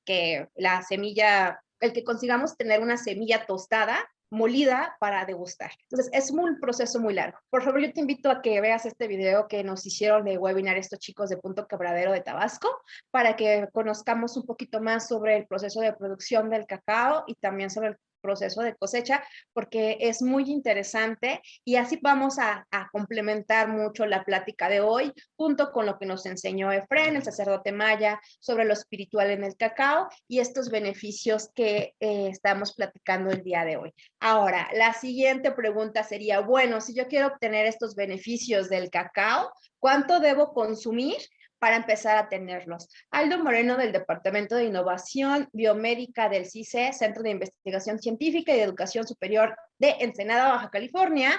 que la semilla, el que consigamos tener una semilla tostada, molida para degustar. Entonces, es un proceso muy largo. Por favor, yo te invito a que veas este video que nos hicieron de webinar estos chicos de Punto Quebradero de Tabasco, para que conozcamos un poquito más sobre el proceso de producción del cacao y también sobre el proceso de cosecha, porque es muy interesante y así vamos a complementar mucho la plática de hoy, junto con lo que nos enseñó Efrén, el sacerdote maya, sobre lo espiritual en el cacao y estos beneficios que estamos platicando el día de hoy. Ahora, la siguiente pregunta sería, bueno, si yo quiero obtener estos beneficios del cacao, ¿cuánto debo consumir para empezar a tenerlos? Aldo Moreno, del Departamento de Innovación Biomédica del CICE, Centro de Investigación Científica y de Educación Superior de Ensenada, Baja California,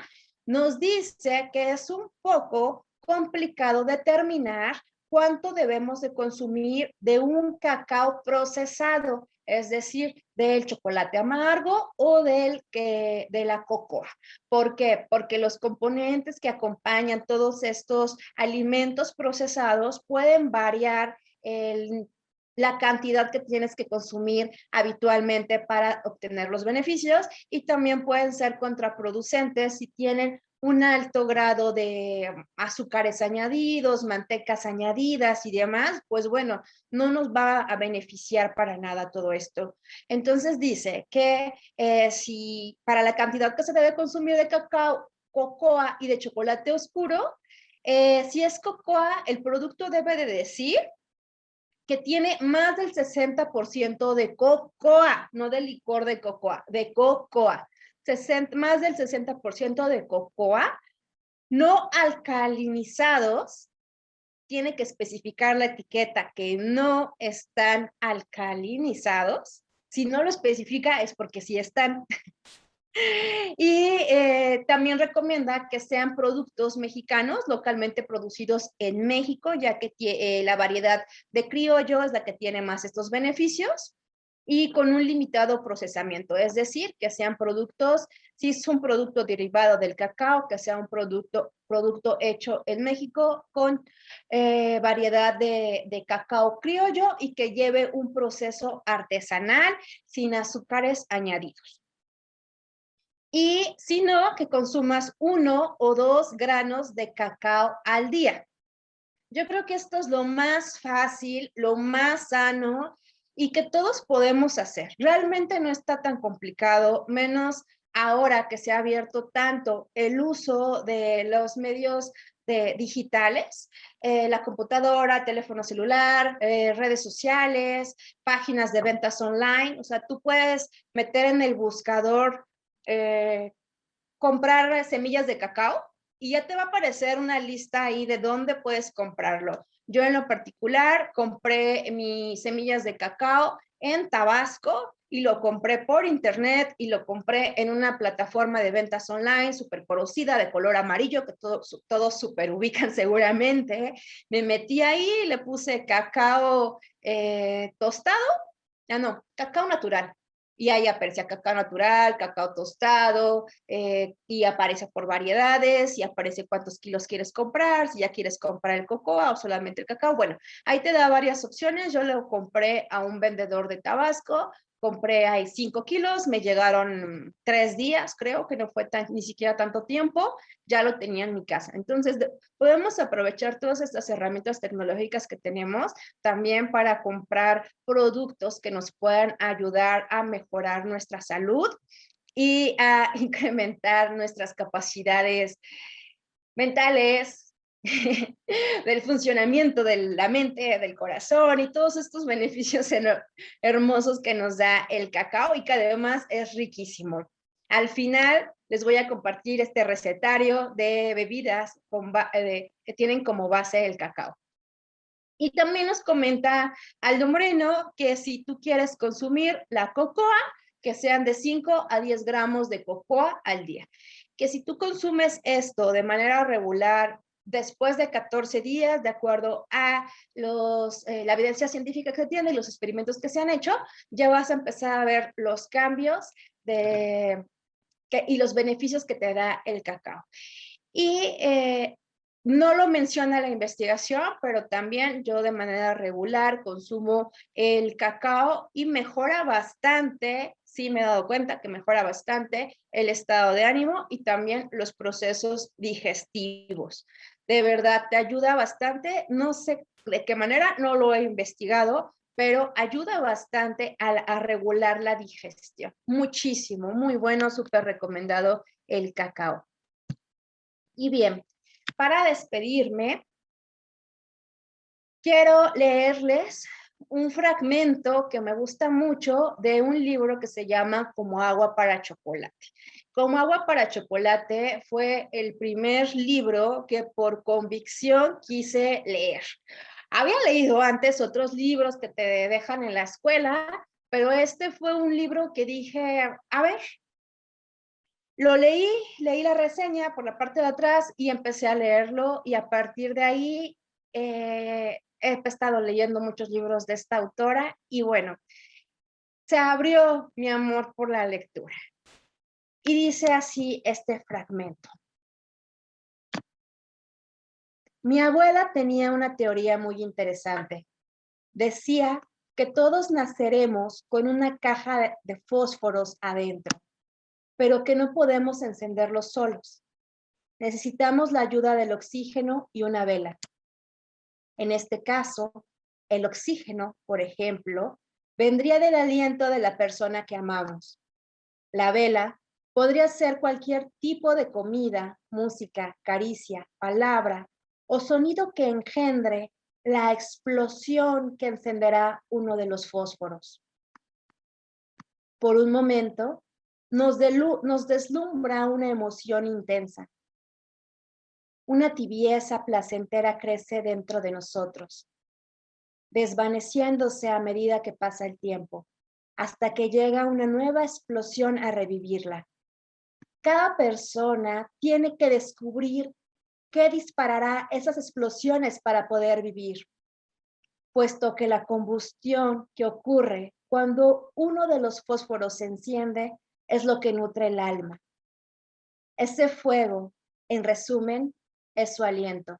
nos dice que es un poco complicado determinar cuánto debemos de consumir de un cacao procesado, es decir, del chocolate amargo o de la cocoa. ¿Por qué? Porque los componentes que acompañan todos estos alimentos procesados pueden variar la cantidad que tienes que consumir habitualmente para obtener los beneficios, y también pueden ser contraproducentes si tienen un alto grado de azúcares añadidos, mantecas añadidas y demás. Pues bueno, no nos va a beneficiar para nada todo esto. Entonces dice que si para la cantidad que se debe consumir de cacao, cocoa y de chocolate oscuro, si es cocoa, el producto debe de decir que tiene más del 60% de cocoa, no de licor de cocoa, de cocoa. Más del 60% de cocoa, no alcalinizados. Tiene que especificar la etiqueta que no están alcalinizados. Si no lo especifica es porque sí están. Y también recomienda que sean productos mexicanos, localmente producidos en México, ya que la variedad de criollo es la que tiene más estos beneficios, y con un limitado procesamiento, es decir, que sean productos, si es un producto derivado del cacao, que sea un producto hecho en México con variedad de cacao criollo y que lleve un proceso artesanal sin azúcares añadidos. Y si no, que consumas 1 o 2 granos de cacao al día. Yo creo que esto es lo más fácil, lo más sano y que todos podemos hacer. Realmente no está tan complicado, menos ahora que se ha abierto tanto el uso de los medios digitales, la computadora, teléfono celular, redes sociales, páginas de ventas online. O sea, tú puedes meter en el buscador comprar semillas de cacao y ya te va a aparecer una lista ahí de dónde puedes comprarlo. Yo en lo particular compré mis semillas de cacao en Tabasco y lo compré por internet y lo compré en una plataforma de ventas online súper conocida de color amarillo que todos súper ubican seguramente. Me metí ahí, le puse cacao tostado, no, cacao natural. Y ahí aparecía cacao natural, cacao tostado, y aparece por variedades, y aparece cuántos kilos quieres comprar, si ya quieres comprar el cocoa o solamente el cacao. Bueno, ahí te da varias opciones. Yo lo compré a un vendedor de Tabasco, compré ahí 5 kilos, me llegaron 3 días, creo que no fue ni siquiera tanto tiempo, ya lo tenía en mi casa. Entonces, podemos aprovechar todas estas herramientas tecnológicas que tenemos también para comprar productos que nos puedan ayudar a mejorar nuestra salud y a incrementar nuestras capacidades mentales, del funcionamiento de la mente, del corazón y todos estos beneficios hermosos que nos da el cacao y que además es riquísimo. Al final les voy a compartir este recetario de bebidas que tienen como base el cacao. Y también nos comenta Aldo Moreno que si tú quieres consumir la cocoa, que sean de 5 a 10 gramos de cocoa al día. Que si tú consumes esto de manera regular después de 14 días, de acuerdo a la evidencia científica que se tiene y los experimentos que se han hecho, ya vas a empezar a ver los cambios y los beneficios que te da el cacao. Y no lo menciona la investigación, pero también yo de manera regular consumo el cacao y mejora bastante, sí me he dado cuenta que mejora bastante el estado de ánimo y también los procesos digestivos. De verdad, te ayuda bastante, no sé de qué manera, no lo he investigado, pero ayuda bastante a regular la digestión. Muchísimo, muy bueno, súper recomendado el cacao. Y bien, para despedirme, quiero leerles un fragmento que me gusta mucho de un libro que se llama Como agua para chocolate. Como agua para chocolate fue el primer libro que por convicción quise leer. Había leído antes otros libros que te dejan en la escuela, pero este fue un libro que dije, a ver, lo leí la reseña por la parte de atrás y empecé a leerlo y a partir de ahí he estado leyendo muchos libros de esta autora y bueno, se abrió mi amor por la lectura. Y dice así este fragmento. Mi abuela tenía una teoría muy interesante. Decía que todos naceremos con una caja de fósforos adentro, pero que no podemos encenderlos solos. Necesitamos la ayuda del oxígeno y una vela. En este caso, el oxígeno, por ejemplo, vendría del aliento de la persona que amamos. La vela podría ser cualquier tipo de comida, música, caricia, palabra o sonido que engendre la explosión que encenderá uno de los fósforos. Por un momento, nos deslumbra una emoción intensa. Una tibieza placentera crece dentro de nosotros, desvaneciéndose a medida que pasa el tiempo, hasta que llega una nueva explosión a revivirla. Cada persona tiene que descubrir qué disparará esas explosiones para poder vivir, puesto que la combustión que ocurre cuando uno de los fósforos se enciende es lo que nutre el alma. Ese fuego, en resumen, es su aliento.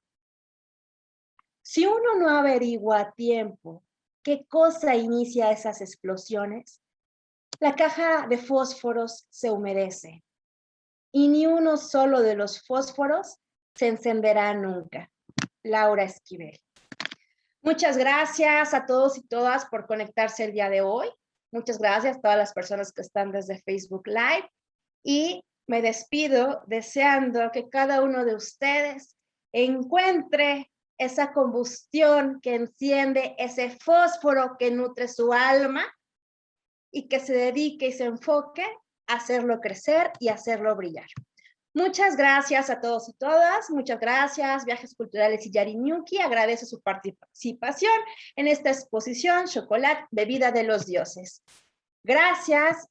Si uno no averigua a tiempo qué cosa inicia esas explosiones, la caja de fósforos se humedece y ni uno solo de los fósforos se encenderá nunca. Laura Esquivel. Muchas gracias a todos y todas por conectarse el día de hoy. Muchas gracias a todas las personas que están desde Facebook Live y me despido deseando que cada uno de ustedes encuentre esa combustión que enciende ese fósforo que nutre su alma y que se dedique y se enfoque a hacerlo crecer y hacerlo brillar. Muchas gracias a todos y todas. Muchas gracias, Viajes Culturales y Yariñuki. Agradece su participación en esta exposición Chocolate, Bebida de los Dioses. Gracias,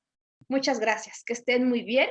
muchas gracias. Que estén muy bien.